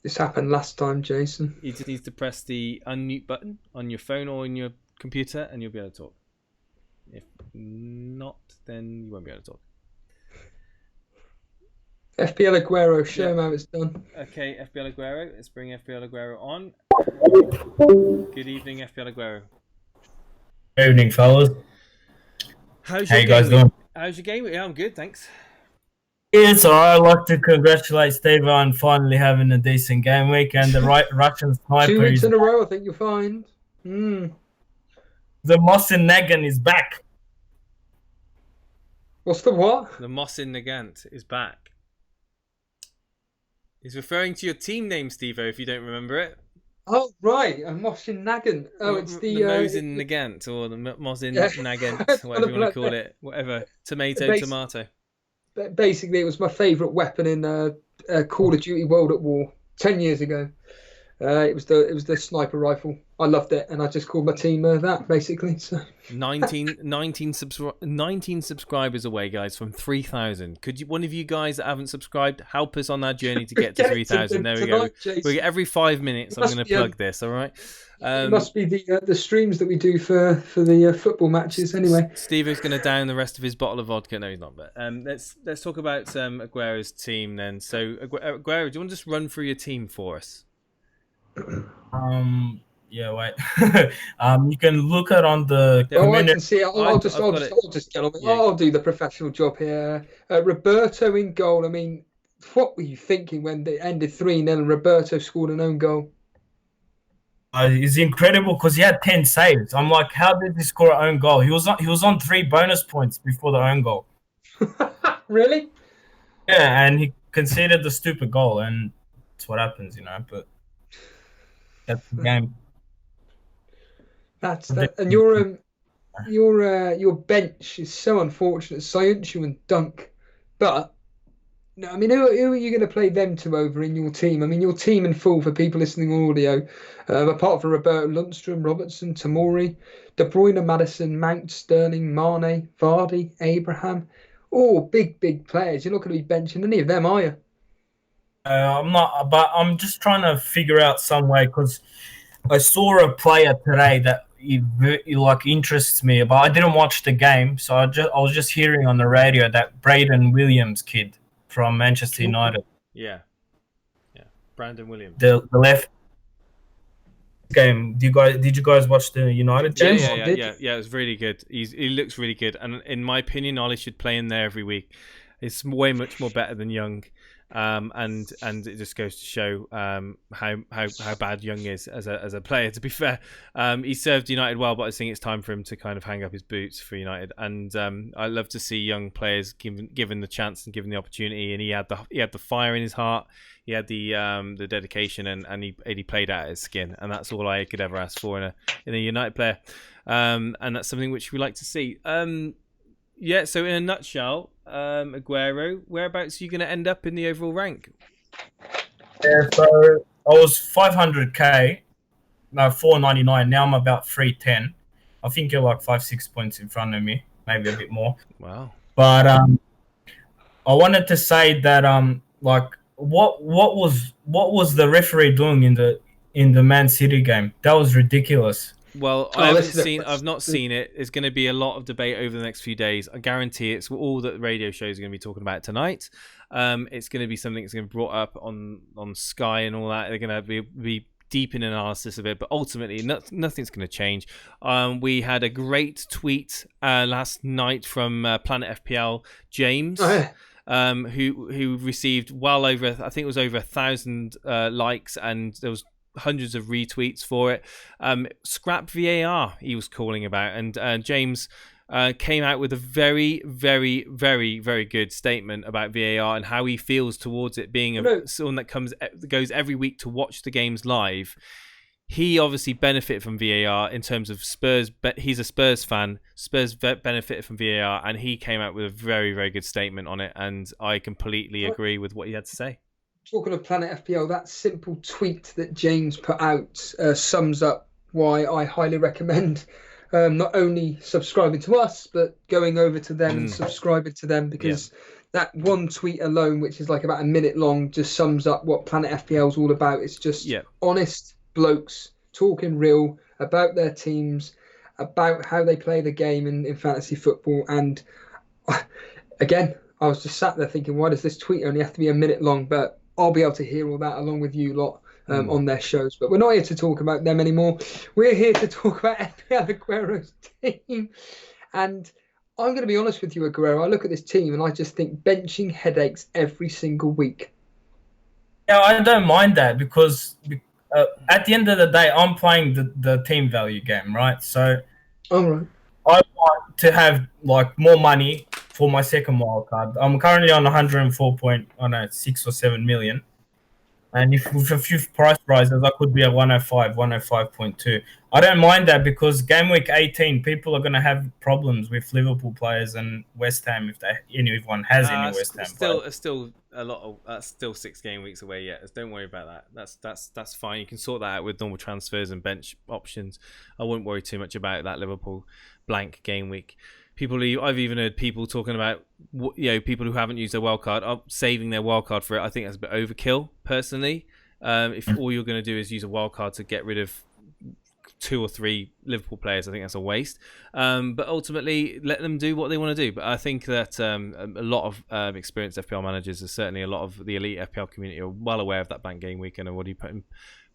This happened last time, Jason. You just need to press the unmute button on your phone or on your computer, and you'll be able to talk. If not, then you won't be able to talk. FPL Aguero, show him how it's done. Okay, FPL Aguero. Let's bring FPL Aguero on. Good evening, FPL Aguero. Good evening, fellas. How you guys doing? How's your game? Yeah, I'm good, thanks. It's alright. I'd like to congratulate Stevo on finally having a decent game week, and the Russian sniper. 2 weeks in a row, I think you'll find. The Mosin Nagant is back. What's the what? The Mosin Nagant is back. He's referring to your team name, Stevo, if you don't remember it. Oh, right. Mosin Nagant. Oh, it's the Mosin Nagant, or the Mosin Nagant, whatever you want to call it. Whatever. Tomato. Basically, it was my favourite weapon in Call of Duty World at War 10 years ago. It was the sniper rifle. I loved it, and I just called my team that basically. So 19 subscribers away, guys, from 3,000. Could one of you guys that haven't subscribed help us on that journey to get to 3,000? There we go. Every 5 minutes, I'm going to plug this. All right. It must be the streams that we do for the football matches. Anyway, Steve is going to down the rest of his bottle of vodka. No, he's not. But let's talk about Aguero's team then. So Aguero, do you want to just run through your team for us? Yeah, wait. You can look at on the I can see it. I'll just get on. I'll do the professional job here. Roberto in goal. I mean, what were you thinking when they ended 3-0 and Roberto scored an own goal? It's incredible because he had 10 saves. I'm like, how did he score an own goal? He was on 3 bonus points before the own goal. Really? Yeah, and he conceded the stupid goal, and it's what happens, But That's the game. That's that, and your bench is so unfortunate. Sayunchu and Dunk, but no, I mean, who are you going to play them two over in your team? I mean, your team in full for people listening on audio, apart from Roberto, Lundstrom, Robertson, Tamori, De Bruyne, Madison, Mount, Sterling, Mane, Vardy, Abraham, all big players. You're not going to be benching any of them, are you? I'm not, but I'm just trying to figure out some way because I saw a player today that he like interests me, but I didn't watch the game, so I was just hearing on the radio that Braden Williams kid from Manchester United. Yeah, Brandon Williams. The left game. Did you guys watch the United game? Yeah. It was really good. He looks really good, and in my opinion, Ollie should play in there every week. It's much more better than Young. And it just goes to show how bad Young is as a player. To be fair, he served United well, but I think it's time for him to kind of hang up his boots for United. And I love to see young players given the chance and given the opportunity. And he had the fire in his heart, he had the dedication, and he played out his skin. And that's all I could ever ask for in a United player. And that's something which we like to see. Yeah, so in a nutshell, Aguero, whereabouts are you going to end up in the overall rank? Yeah, so I was 500k, no 499. Now I'm about 310. I think you're like 5-6 points in front of me, maybe a bit more. Wow. But I wanted to say that like what was the referee doing in the Man City game? That was ridiculous. Well, I've not seen it. There's going to be a lot of debate over the next few days. I guarantee it's all that radio shows are going to be talking about tonight. It's going to be something that's going to be brought up on Sky and all that. They're going to be deep in analysis of it, but ultimately nothing's going to change. We had a great tweet last night from Planet FPL James. Who received well over, I think it was over 1,000 likes, and there was hundreds of retweets for it. Scrap VAR he was calling about, and James came out with a very, very, very, very good statement about VAR and how he feels towards it being someone that goes every week to watch the games live. He obviously benefited from VAR in terms of Spurs, but he's a Spurs fan. Spurs benefited from VAR, and he came out with a very, very good statement on it, and I completely agree with what he had to say. Talking of Planet FPL, that simple tweet that James put out sums up why I highly recommend not only subscribing to us, but going over to them and subscribing to them, because that one tweet alone, which is like about a minute long, just sums up what Planet FPL is all about. It's just honest blokes talking real about their teams, about how they play the game in fantasy football. And again, I was just sat there thinking, why does this tweet only have to be a minute long? But I'll be able to hear all that along with you lot on their shows. But we're not here to talk about them anymore. We're here to talk about FPL Aguero's team. And I'm going to be honest with you, Aguero. I look at this team and I just think benching headaches every single week. Yeah, I don't mind that because at the end of the day, I'm playing the team value game, right? So I want to have like more money for my second wild card. I'm currently on 104.6 or 7 million. And if with a few price rises, I could be at 105, 105.2. I don't mind that because game week 18, people are going to have problems with Liverpool players and West Ham if anyone has any West Ham players. Still a lot of that's still 6 game weeks away yet. Don't worry about that. That's fine. You can sort that out with normal transfers and bench options. I wouldn't worry too much about that Liverpool blank game week. I've even heard people talking about, people who haven't used their wildcard are saving their wildcard for it. I think that's a bit overkill, personally. If all you're going to do is use a wildcard to get rid of 2 or 3 Liverpool players, I think that's a waste. But ultimately, let them do what they want to do. But I think that a lot of experienced FPL managers, and certainly a lot of the elite FPL community, are well aware of that bank game week and are already putting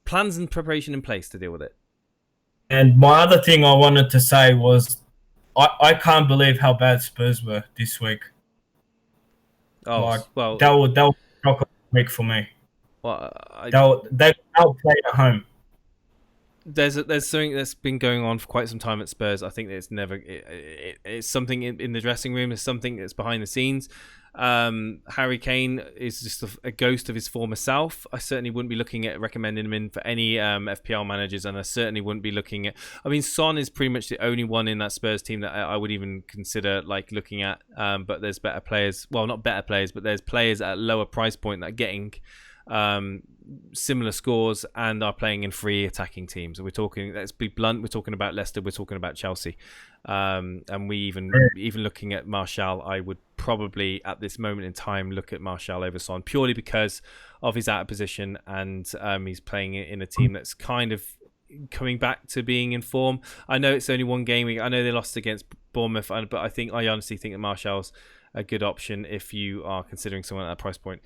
plans and preparation in place to deal with it. And my other thing I wanted to say was, I can't believe how bad Spurs were this week. That was a shocker week for me. Well, they played at home. there's something that's been going on for quite some time at Spurs. I think that it's something in the dressing room. It's something that's behind the scenes. Harry Kane is just a ghost of his former self. I certainly wouldn't be looking at recommending him in for any FPL managers, and I certainly wouldn't be looking at. I mean, Son is pretty much the only one in that Spurs team that I would even consider like looking at. But there's better players. Well, not better players, but there's players at a lower price point that are getting similar scores and are playing in free attacking teams. We're talking, let's be blunt, we're talking about Leicester, we're talking about Chelsea, and we even looking at Martial, I would probably at this moment in time look at Martial over Son purely because of his out of position, and he's playing in a team that's kind of coming back to being in form. I know it's only one game week. I know they lost against Bournemouth, but I honestly think that Martial's a good option if you are considering someone at that price point.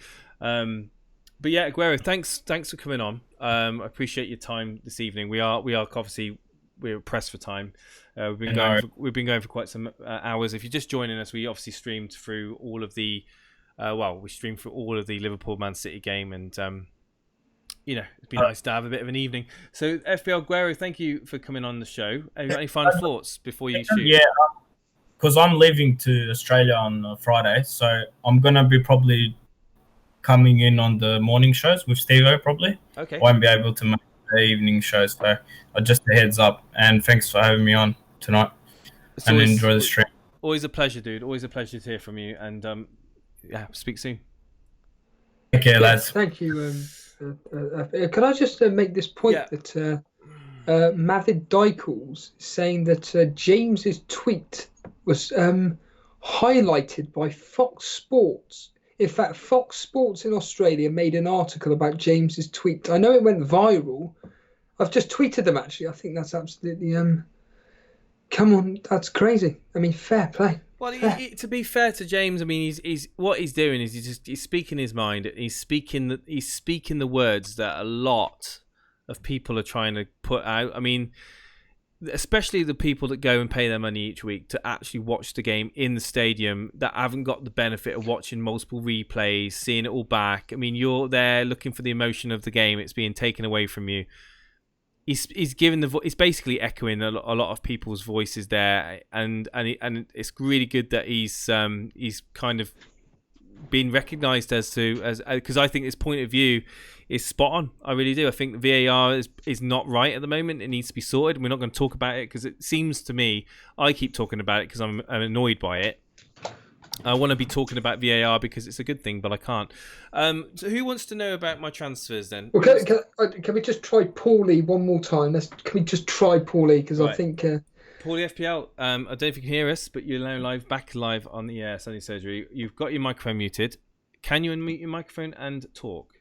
But yeah, Aguero, thanks for coming on. I appreciate your time this evening. We are obviously we're pressed for time. We've been going for quite some hours. If you're just joining us, we obviously streamed through all of the Liverpool Man City game, and it'd be nice to have a bit of an evening. So FPL Aguero, thank you for coming on the show. Have you got any final thoughts before you shoot? Yeah, because I'm leaving to Australia on Friday, so I'm gonna be probably coming in on the morning shows with Stevo probably. Okay. Won't be able to make the evening shows, so just a heads up. And thanks for having me on tonight. Enjoy the stream. Always a pleasure, dude. Always a pleasure to hear from you. And speak soon. Take care, lads. Thank you. Can I just make this point that Mavid Dykels saying that James's tweet was highlighted by Fox Sports. In fact, Fox Sports in Australia made an article about James's tweet. I know it went viral. I've just tweeted them, actually. I think that's absolutely... come on, that's crazy. I mean, fair play. Well, to be fair to James, I mean, he's what he's doing is he's speaking his mind. He's speaking the words that a lot of people are trying to put out. I mean, especially the people that go and pay their money each week to actually watch the game in the stadium, that haven't got the benefit of watching multiple replays, seeing it all back. I mean, you're there looking for the emotion of the game. It's being taken away from you. He's giving he's basically echoing a lot of people's voices there, and it's really good that he's kind of been recognised as because I think his point of view is spot on. I really do. I think VAR is not right at the moment. It needs to be sorted. We're not going to talk about it because it seems to me I keep talking about it because I'm annoyed by it. I want to be talking about VAR because it's a good thing, but I can't. So who wants to know about my transfers then? Well, can we just try Paulie one more time? Can we just try Paulie? Because I think... Paulie FPL, I don't know if you can hear us, but you're now back live on the air, Sunday Surgery. You've got your microphone muted. Can you unmute your microphone and talk?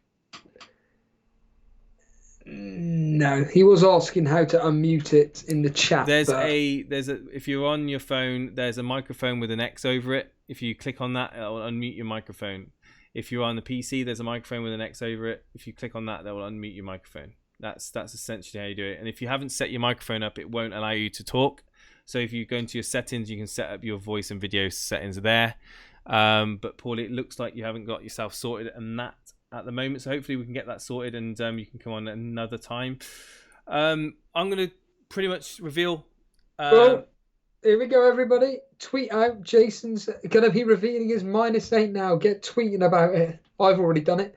No, he was asking how to unmute it in the chat. If you're on your phone, there's a microphone with an X over it. If you click on that, it'll unmute your microphone. If you're on the PC, there's a microphone with an X over it. If you click on that, that will unmute your microphone. That's essentially how you do it. And if you haven't set your microphone up, it won't allow you to talk. So if you go into your settings, you can set up your voice and video settings there. But Paul, it looks like you haven't got yourself sorted and that at the moment. So hopefully we can get that sorted and you can come on another time. I'm going to pretty much reveal... well, here we go, everybody. Tweet out. Jason's going to be revealing his -8 now. Get tweeting about it. I've already done it.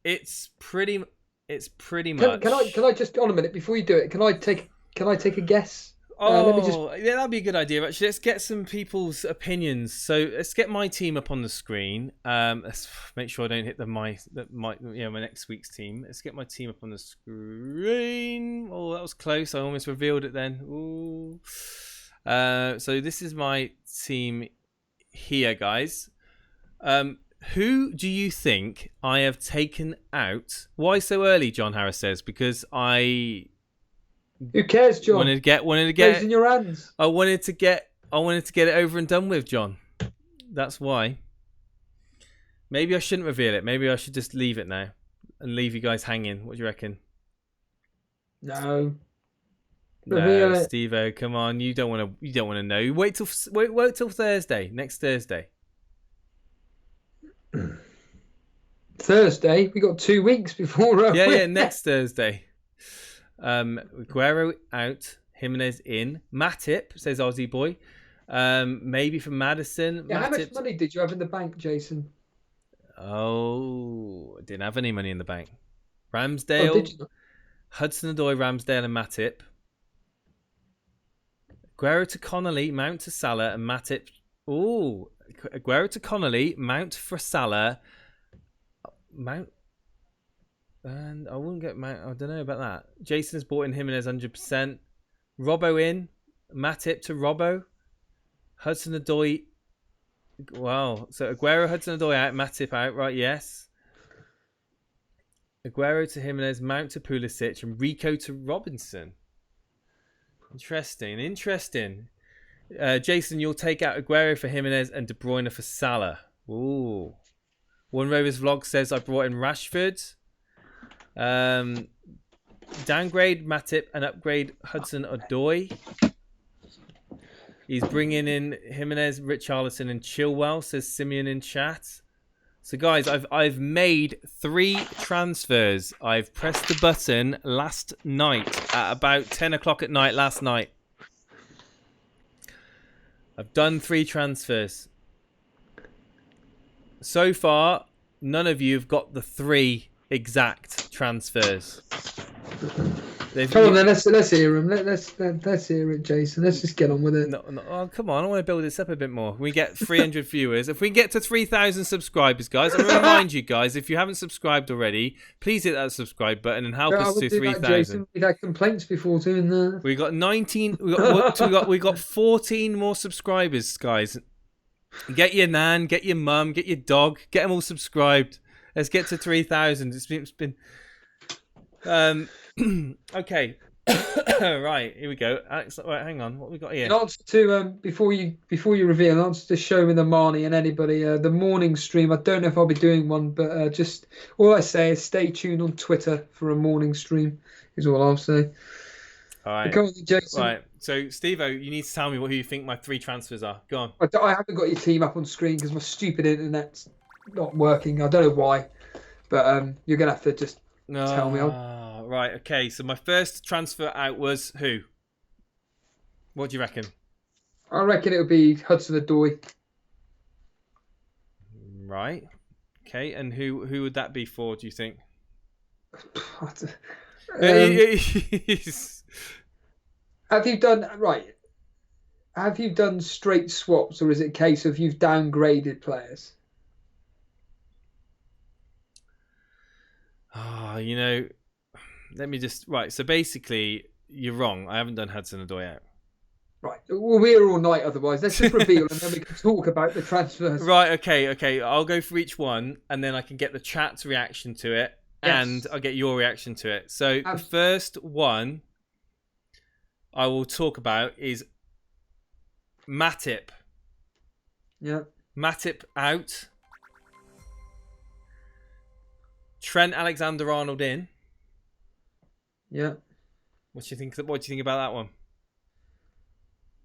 It's pretty much... Can I just, on a minute, before you do it, can I take a guess? Yeah, that'd be a good idea. Actually, let's get some people's opinions. So let's get my team up on the screen. Let's make sure I don't hit my next week's team. Let's get my team up on the screen. Oh, that was close. I almost revealed it then. Ooh. So this is my team here, guys. Who do you think I have taken out? Why so early? John Harris says because Who cares, John? Wanted to get Plays in your hands. I wanted to get it over and done with, John. That's why. Maybe I shouldn't reveal it. Maybe I should just leave it now and leave you guys hanging. What do you reckon? No. Reveal it. Stevo, come on. You don't want to know. Wait till Thursday. Next Thursday. Thursday? We got 2 weeks before. Yeah. Next Thursday. Aguero out, Jimenez in. Matip, says Aussie boy. Maybe for Madison. Yeah, how much Matip. money did you have in the bank, Jason? Oh, I didn't have any money in the bank. Oh, Ramsdale, did you? Hudson-Odoi, Ramsdale and Matip. Aguero to Connolly, Mount to Salah and Matip. Ooh, Aguero to Connolly, Mount for Salah. Mount. And I wouldn't get Mount. I don't know about that. Jason has bought in Jimenez 100%. Robbo in. Matip to Robbo. Hudson-Odoi. Wow. So Aguero, Hudson-Odoi out, Matip out. Right, yes. Aguero to Jimenez, Mount to Pulisic, and Rico to Robinson. Interesting. Jason, you'll take out Aguero for Jimenez and De Bruyne for Salah. Ooh. One Rovers Vlog says I brought in Rashford. Downgrade Matip and upgrade Hudson-Odoi. He's bringing in Jimenez, Richarlison and Chilwell, says Simeon in chat. So guys, I've made 3 transfers. I've pressed the button last night at about 10 o'clock at night last night. I've done 3 transfers. So far, none of you have got the 3 exact transfers. Come on then, let's hear him. Let's hear it, Jason. Let's just get on with it. No, oh, come on, I want to build this up a bit more. We get 300 viewers. If we get to 3,000 subscribers, guys, I'm going to remind you guys, if you haven't subscribed already, please hit that subscribe button and help us to 3,000. We had complaints before doing that. We got 19. We got 14 more subscribers, guys. Get your nan, get your mum, get your dog, get them all subscribed. Let's get to 3,000. It's been. Okay. Right, here we go. Alex, right, hang on. What we got here? In answer to before you reveal, in answer to Showing the Marnie and anybody, the morning stream. I don't know if I'll be doing one, but just all I say is stay tuned on Twitter for a morning stream. Is all I'll say. All right. Come on, Jason. Right. So, Stevo, you need to tell me who you think my 3 transfers are. Go on. I haven't got your team up on screen because my stupid internet's not working. I don't know why, but you're gonna have to just tell me. Right, okay. So my first transfer out was who? What do you reckon? I reckon it would be Hudson-Odoi. Right. Okay, and who would that be for, do you think? Have you done straight swaps, or is it a case of you've downgraded players? Let me just... Right, so basically, you're wrong. I haven't done Hudson-Odoi out. Right. Well, we're all night otherwise. Let's just reveal and then we can talk about the transfers. Right, okay. I'll go for each one and then I can get the chat's reaction to it and I'll get your reaction to it. So the first one I will talk about is Matip. Yeah. Matip out. Trent Alexander-Arnold in. Yeah. What do you think about that one?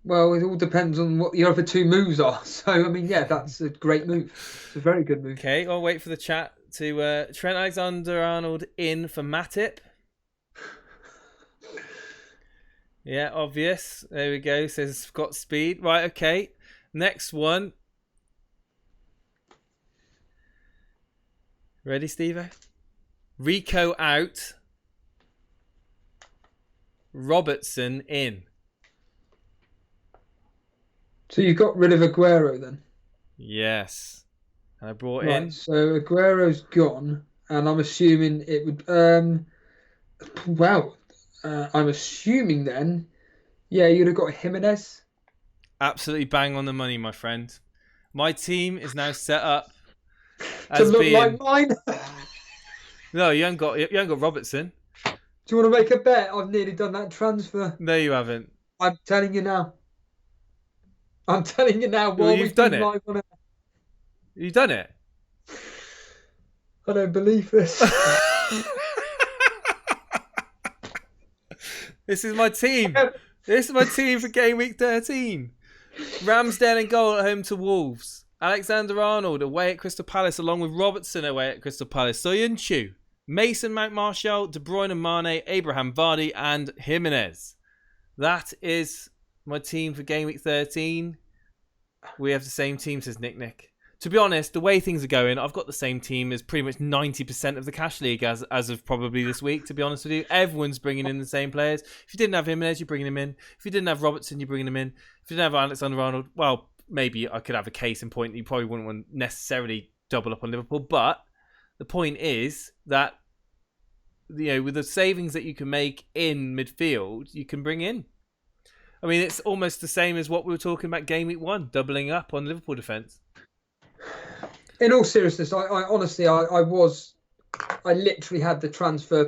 Well, it all depends on what the other 2 moves are. So, I mean, yeah, that's a great move. It's a very good move. Okay, I'll wait for the chat to Trent Alexander-Arnold in for Matip. Yeah, obvious. There we go. Says Scott Speed. Right, okay. Next one. Ready, Stevo? Rico out. Robertson in. So you got rid of Aguero then? Yes. And I brought Right, in... So Aguero's gone, and I'm assuming it would... I'm assuming then... Yeah, you'd have got Jimenez. Absolutely bang on the money, my friend. My team is now set up to look like mine? No, you haven't got Robertson. Do you want to make a bet? I've nearly done that transfer. No, you haven't. I'm telling you now. While you've done it. You've done it? I don't believe this. This is my team. This is my team for game week 13. Ramsdale in goal at home to Wolves. Alexander-Arnold away at Crystal Palace along with Robertson away at Crystal Palace. Soyuncu Mason, Mount Martial, De Bruyne, Mane, Abraham, Vardy, and Jimenez. That is my team for Game Week 13. We have the same team, says Nick. To be honest, the way things are going, I've got the same team as pretty much 90% of the Cash League as of probably this week, to be honest with you. Everyone's bringing in the same players. If you didn't have Jimenez, you're bringing him in. If you didn't have Robertson, you're bringing him in. If you didn't have Alexander-Arnold, well, maybe I could have a case in point. You probably wouldn't want to necessarily double up on Liverpool. But the point is that, with the savings that you can make in midfield, you can bring in. I mean, it's almost the same as what we were talking about Game Week 1, doubling up on Liverpool defence. In all seriousness, I honestly, I literally had the transfer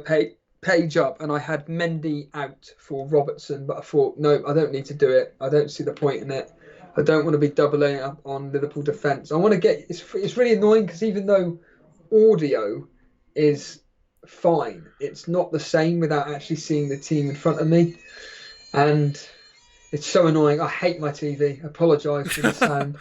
page up and I had Mendy out for Robertson, but I thought, no, I don't need to do it. I don't see the point in it. I don't want to be doubling up on Liverpool defence. I want to get, it's really annoying because even though audio is fine, it's not the same without actually seeing the team in front of me. And it's so annoying. I hate my TV. I apologise for the sound.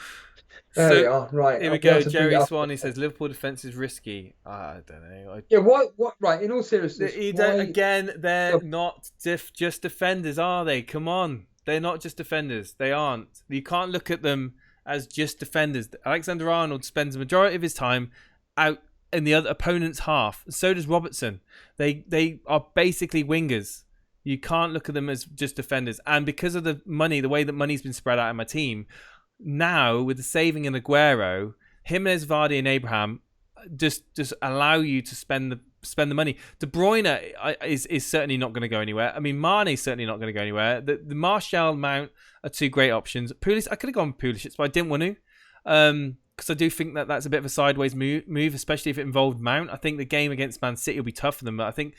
There we are. Right. Here we go. Jerry Swanee says Liverpool defence is risky. I don't know. Yeah. What? Right. In all seriousness, they're not just defenders, are they? Come on. They're not just defenders. They aren't. You can't look at them as just defenders. Alexander-Arnold spends the majority of his time out in the other opponent's half. So does Robertson. They are basically wingers. You can't look at them as just defenders. And because of the way that money's been spread out in my team, now with the saving in Aguero, Jimenez, Vardy, and Abraham just allow you to spend the money. De Bruyne is certainly not going to go anywhere. I mean, Mane's certainly not going to go anywhere. The Martial, Mount are two great options. Pulisic, I could have gone Pulisic, but I didn't want to. Because I do think that that's a bit of a sideways move, especially if it involved Mount. I think the game against Man City will be tough for them, but I think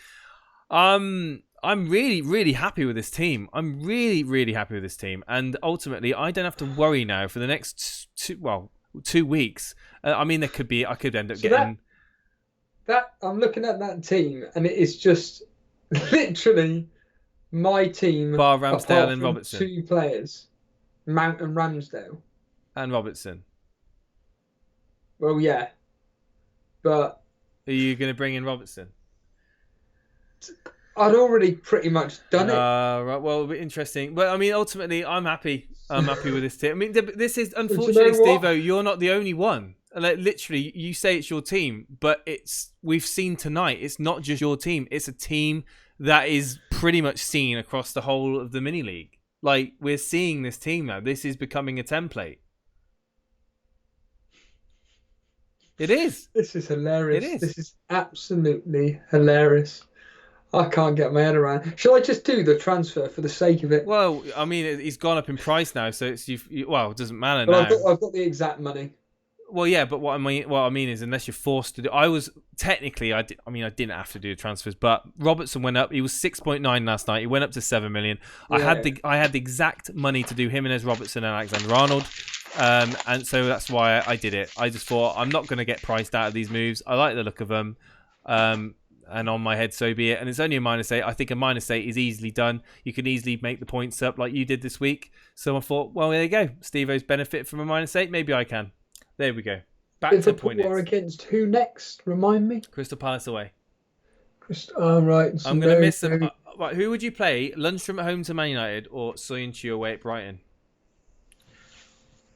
I'm really, really happy with this team. I'm really, really happy with this team. And ultimately, I don't have to worry now for the next 2 weeks. I mean, I could end up getting... That I'm looking at that team, and it is just literally my team. Bar Ramsdale and Robertson. 2 players, Mount and Ramsdale. And Robertson. Well, yeah. But... Are you going to bring in Robertson? I'd already pretty much done it. Right. Well, interesting. But I mean, ultimately, I'm happy. I'm happy with this team. I mean, this is unfortunately, Stevo, you're not the only one. Like, literally, you say it's your team, but we've seen tonight. It's not just your team. It's a team that is pretty much seen across the whole of the mini league. Like, we're seeing this team now. This is becoming a template. It is. This is hilarious. It is. This is absolutely hilarious. I can't get my head around. Shall I just do the transfer for the sake of it? Well, I mean, he's gone up in price now, so it doesn't matter now. I've got the exact money. Well, yeah, but what I mean is, unless you're forced to do, I didn't have to do the transfers, but Robertson went up. He was 6.9 last night. He went up to 7 million. I had the exact money to do Jimenez, Robertson, and Alexander-Arnold, and so that's why I did it. I just thought I'm not going to get priced out of these moves. I like the look of them, and on my head, so be it. And it's only a -8. I think a -8 is easily done. You can easily make the points up like you did this week. So I thought, well, there you go. Stevo's benefit from a -8. Maybe I can. There we go. Back to point. Liverpool are against who next? Remind me. Crystal Palace away. Right. I'm going to miss them. Right, who would you play? Lundstram at home to Man United or Soyuncu away at Brighton?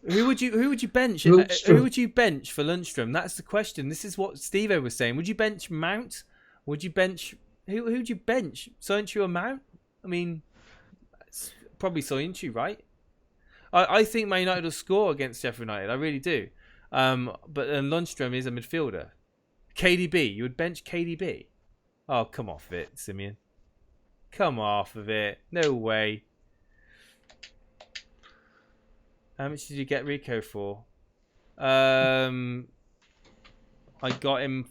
Who would you bench? Lundstram. Who would you bench for Lundstram? That's the question. This is what Stevo was saying. Would you bench Mount? Would you bench who'd you bench? Soyuncu or Mount? I mean, it's probably Soyuncu, right? I think Man United will score against Sheffield United. I really do. But Lundstram is a midfielder. KDB, you would bench KDB? Oh, come off of it, Simeon. Come off of it. No way. How much did you get Rico for? I got him...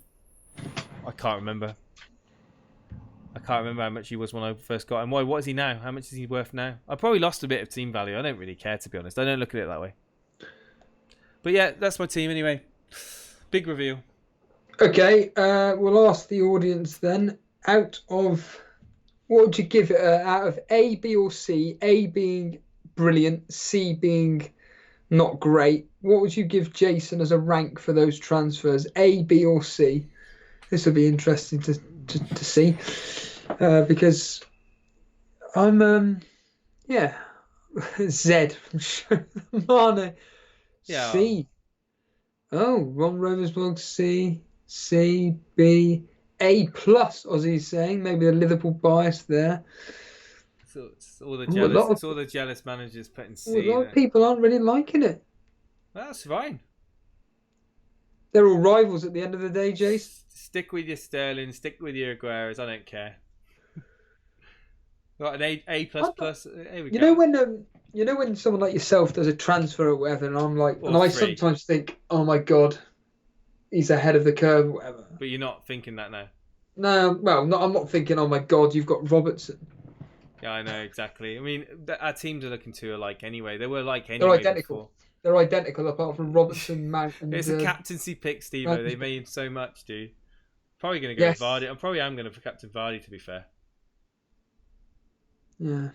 I can't remember how much he was when I first got him. What is he now? How much is he worth now? I probably lost a bit of team value. I don't really care, to be honest. I don't look at it that way. But yeah, that's my team anyway. Big reveal. Okay, we'll ask the audience then. Out of... What would you give it out of A, B or C? A being brilliant, C being not great. What would you give Jason as a rank for those transfers? A, B or C? This will be interesting to see because I'm Z from Mane. Yeah. C. Oh, Ron Rovers blog C, B, A plus. Ozzy's saying maybe a Liverpool bias there. So it's all the jealous. It's all the jealous managers putting C. A lot of people aren't really liking it. That's fine. They're all rivals at the end of the day, Jace. Stick with your Sterling. Stick with your Agueros. I don't care. Got an A plus plus. Here we go. You know when someone like yourself does a transfer or whatever, and I'm like, Or and I free. sometimes think, oh my god, he's ahead of the curve or whatever. But you're not thinking that now. No, well, I'm not thinking, oh my god, you've got Robertson. Yeah, I know exactly. I mean, our teams are looking too alike anyway. They were like anyway. They're identical. Before. They're identical apart from Robertson, Mount, and It's a captaincy pick, Stevo. They made so much, dude. Probably going to go with Vardy. I'm going for Captain Vardy, to be fair. Yeah.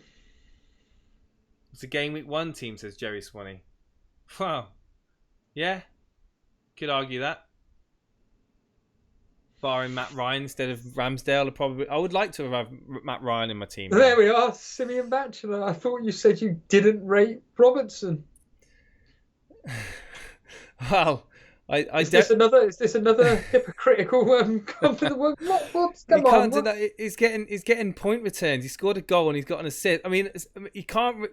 It's a game week 1 team, says Jerry Swanee. Wow. Yeah. Could argue that. Barring Matt Ryan instead of Ramsdale, I would like to have Matt Ryan in my team. There we are, Simeon Batchelor. I thought you said you didn't rate Robertson. Well, Is this another hypocritical come for the work? Come on, do that. He's getting point returns. He scored a goal and he's got an assist. I mean, you can't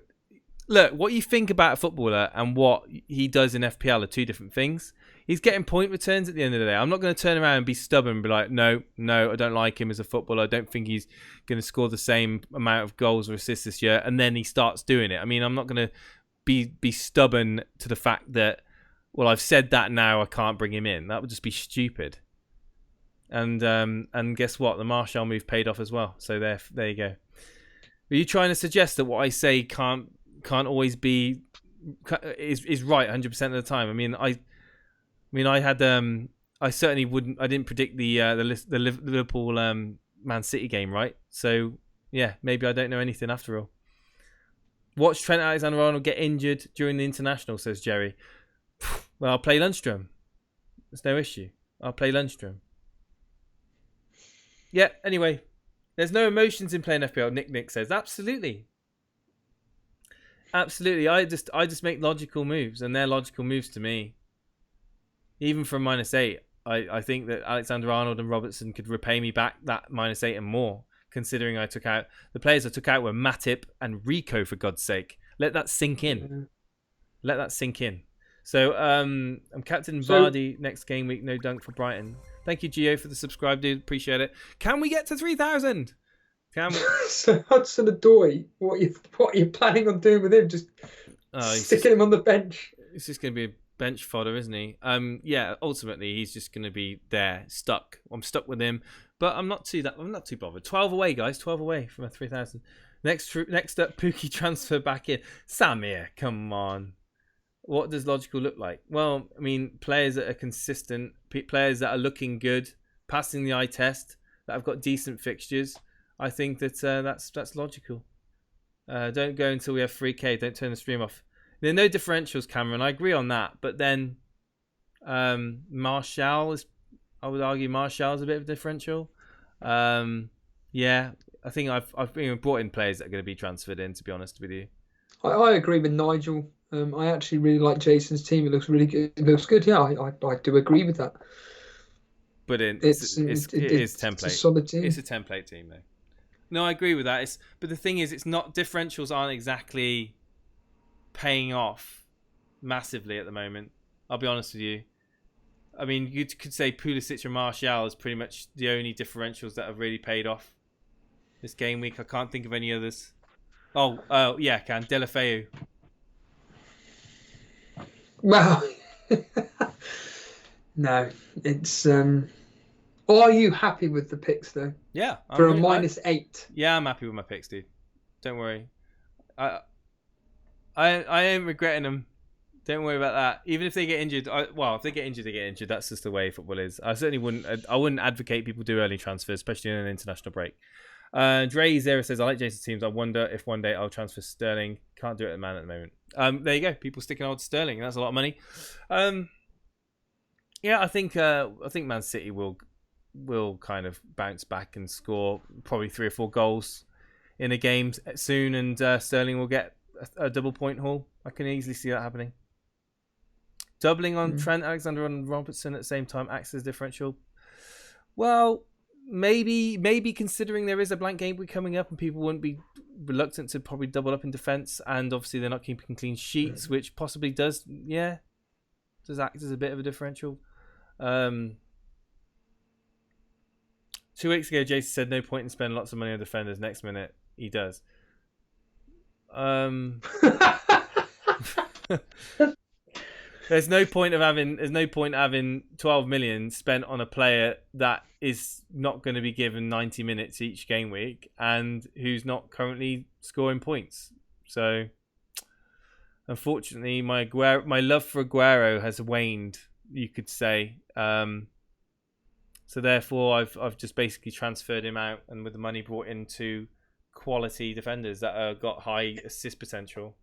look what you think about a footballer and what he does in FPL are two different things. He's getting point returns at the end of the day. I'm not going to turn around and be stubborn and be like, no, I don't like him as a footballer. I don't think he's going to score the same amount of goals or assists this year. And then he starts doing it. I mean, I'm not going to be stubborn to the fact that, well, I've said that now I can't bring him in. That would just be stupid. And guess what? The Martial move paid off as well. So there you go. Are you trying to suggest that what I say can't always be is right 100% of the time? I mean, I had I certainly wouldn't. I didn't predict the Liverpool Man City game, right? So yeah, maybe I don't know anything after all. Watch Trent Alexander-Arnold get injured during the international, says Jerry. Well, I'll play Lundstrom. There's no issue. I'll play Lundstrom. Yeah. Anyway, there's no emotions in playing FPL. Nick says absolutely. I just make logical moves, and they're logical moves to me. Even from -8, I think that Alexander-Arnold and Robertson could repay me back that -8 and more, considering I took out... The players I took out were Matip and Rico, for God's sake. Let that sink in. Let that sink in. So, I'm Captain Vardy next game week. No dunk for Brighton. Thank you, Gio, for the subscribe, dude. Appreciate it. Can we get to 3,000? Can we? So Hudson-Odoi, what are you planning on doing with him? Just sticking him on the bench? It's just going to be a bench fodder, isn't he? Yeah, ultimately he's just going to be there, stuck. I'm stuck with him, but I'm not too bothered. 12 away, guys. 12 away from a 3,000. Next up, Pookie transfer back in. Samir, come on. What does logical look like? Well, I mean, players that are consistent, players that are looking good, passing the eye test, that have got decent fixtures. I think that that's logical. Don't go until we have 3K. Don't turn the stream off. There are no differentials, Cameron. I agree on that. But then Martial is, I would argue Martial is a bit of a differential. Yeah, I think I've brought in players that are going to be transferred in, to be honest with you. I agree with Nigel. I actually really like Jason's team. It looks really good. It looks good. Yeah, I do agree with that. But it is template. It's a solid team. It's a template team, though. No, I agree with that. But the thing is, it's not differentials aren't exactly paying off massively at the moment. I'll be honest with you. I mean, you could say Pulisic and Martial is pretty much the only differentials that have really paid off this game week. I can't think of any others. Oh yeah, I can. Delafeu. Well, no, it's. Are you happy with the picks though? Yeah, for a -8. Yeah, I'm happy with my picks, dude. Don't worry. I ain't regretting them. Don't worry about that. Even if they get injured, if they get injured, they get injured. That's just the way football is. I certainly wouldn't advocate people do early transfers, especially in an international break. Dre Zera says, I like Jason's teams. I wonder if one day I'll transfer Sterling. Can't do it at the man at the moment. There you go. People sticking on to Sterling. That's a lot of money. Yeah, I think Man City will will kind of bounce back and score probably 3 or 4 goals in a game soon, and Sterling will get a double point haul. I can easily see that happening. Doubling on Trent Alexander-Arnold Robertson at the same time acts as differential. Well, maybe considering there is a blank game week coming up and people wouldn't be reluctant to probably double up in defence, and obviously they're not keeping clean sheets, which possibly does act as a bit of a differential. 2 weeks ago, Jason said no point in spending lots of money on defenders. Next minute, he does. There's no point having 12 million spent on a player that is not going to be given 90 minutes each game week and who's not currently scoring points. So, unfortunately, my love for Aguero has waned, you could say. So therefore, I've just basically transferred him out, and with the money brought into quality defenders that have got high assist potential.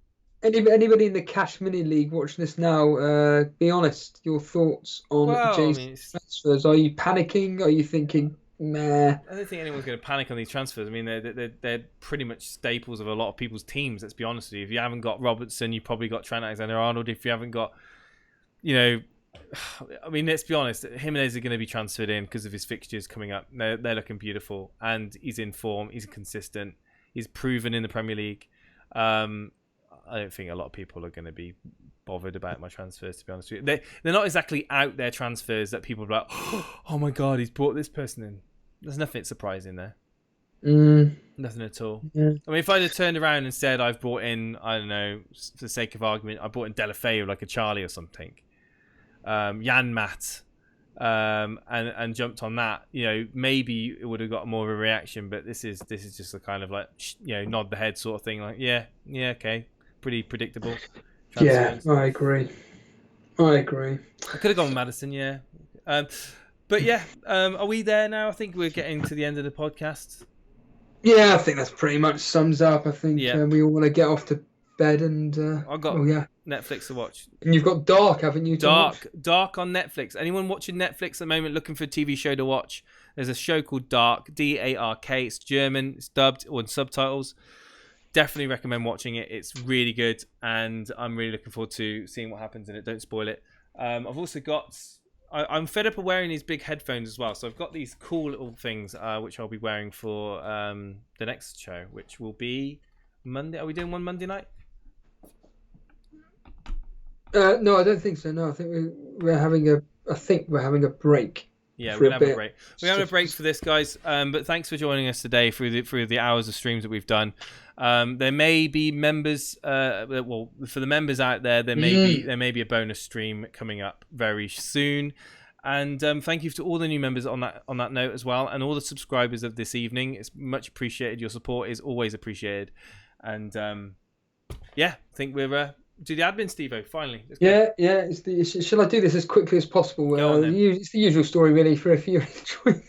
Anybody in the Cash Mini League watching this now, be honest, your thoughts on Jason's transfers. Are you panicking? Are you thinking, meh? I don't think anyone's going to panic on these transfers. I mean, they're pretty much staples of a lot of people's teams, let's be honest with you. If you haven't got Robertson, you've probably got Trent Alexander-Arnold. If you haven't got, I mean, let's be honest, Jimenez is going to be transferred in because of his fixtures coming up. They're looking beautiful, and he's in form. He's consistent. He's proven in the Premier League. I don't think a lot of people are going to be bothered about my transfers, to be honest with you. They're not exactly out there transfers that people are like, oh my God, he's brought this person in. There's nothing surprising there. Nothing at all. Yeah. I mean, if I'd have turned around and said I've brought in, I don't know, for the sake of argument, I brought in Delafeu like a Charlie or something, Jan Matt, and jumped on that, maybe it would have got more of a reaction. But this is just a kind of like, nod the head sort of thing, like yeah, okay. Pretty predictable. Yeah, I agree. I could have gone with Maddison, yeah. But yeah, are we there now? I think we're getting to the end of the podcast. Yeah, I think that's pretty much sums up. I think we all want to get off to bed, and I've got Netflix to watch. And you've got Dark, haven't you? Dark on Netflix. Anyone watching Netflix at the moment looking for a TV show to watch? There's a show called Dark, D-A-R-K. It's German. It's dubbed or in subtitles. Definitely recommend watching it. It's really good, and I'm really looking forward to seeing what happens in it. Don't spoil it. I've also got... I'm fed up of wearing these big headphones as well, so I've got these cool little things which I'll be wearing for the next show, which will be Monday. Are we doing one Monday night? No, I don't think so. No, I think we're having a break. Yeah, we're having a break. We're having a break for this, guys. But thanks for joining us today through the hours of streams that we've done. There may be members. Well, for the members out there, there may be a bonus stream coming up very soon. And thank you to all the new members on that note as well, and all the subscribers of this evening. It's much appreciated. Your support is always appreciated. And I think we're. Do the admin, Stevo, finally. Yeah. Shall I do this as quickly as possible? It's the usual story, really, for if you enjoy.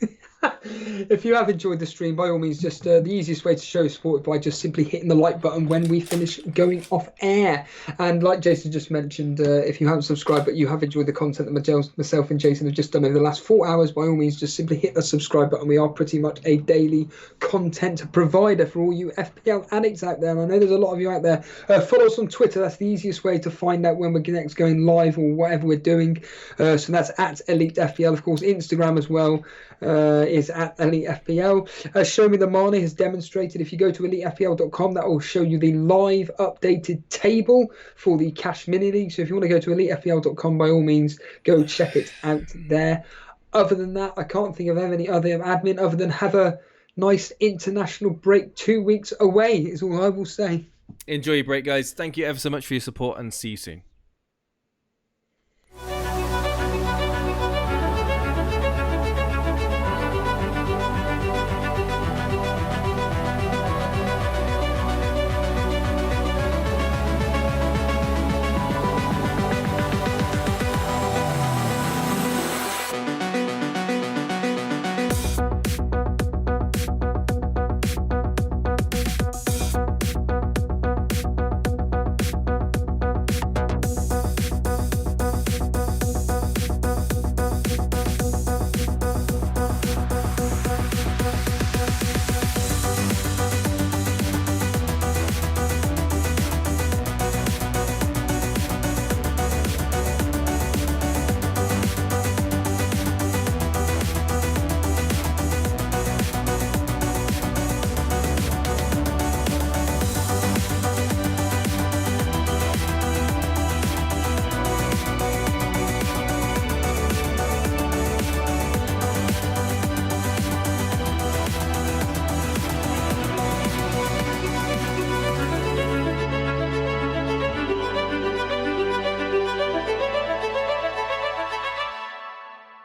If you have enjoyed the stream, by all means, just the easiest way to show support by just simply hitting the like button when we finish going off air. And like Jason just mentioned, if you haven't subscribed but you have enjoyed the content that myself and Jason have just done over the last 4 hours, by all means, just simply hit the subscribe button. We are pretty much a daily content provider for all you FPL addicts out there. And I know there's a lot of you out there. Follow us on Twitter. That's the easiest way to find out when we're next going live or whatever we're doing. So that's at Elite FPL. Of course, Instagram as well. Is at Elite FPL. Show Me the Money has demonstrated if you go to elitefpl.com, that will show you the live updated table for the Cash Mini League. So if you want to go to elitefpl.com, by all means, go check it out there. Other than that, I can't think of any other admin other than have a nice international break. 2 weeks away is all I will say. Enjoy your break, guys. Thank you ever so much for your support, and see you soon.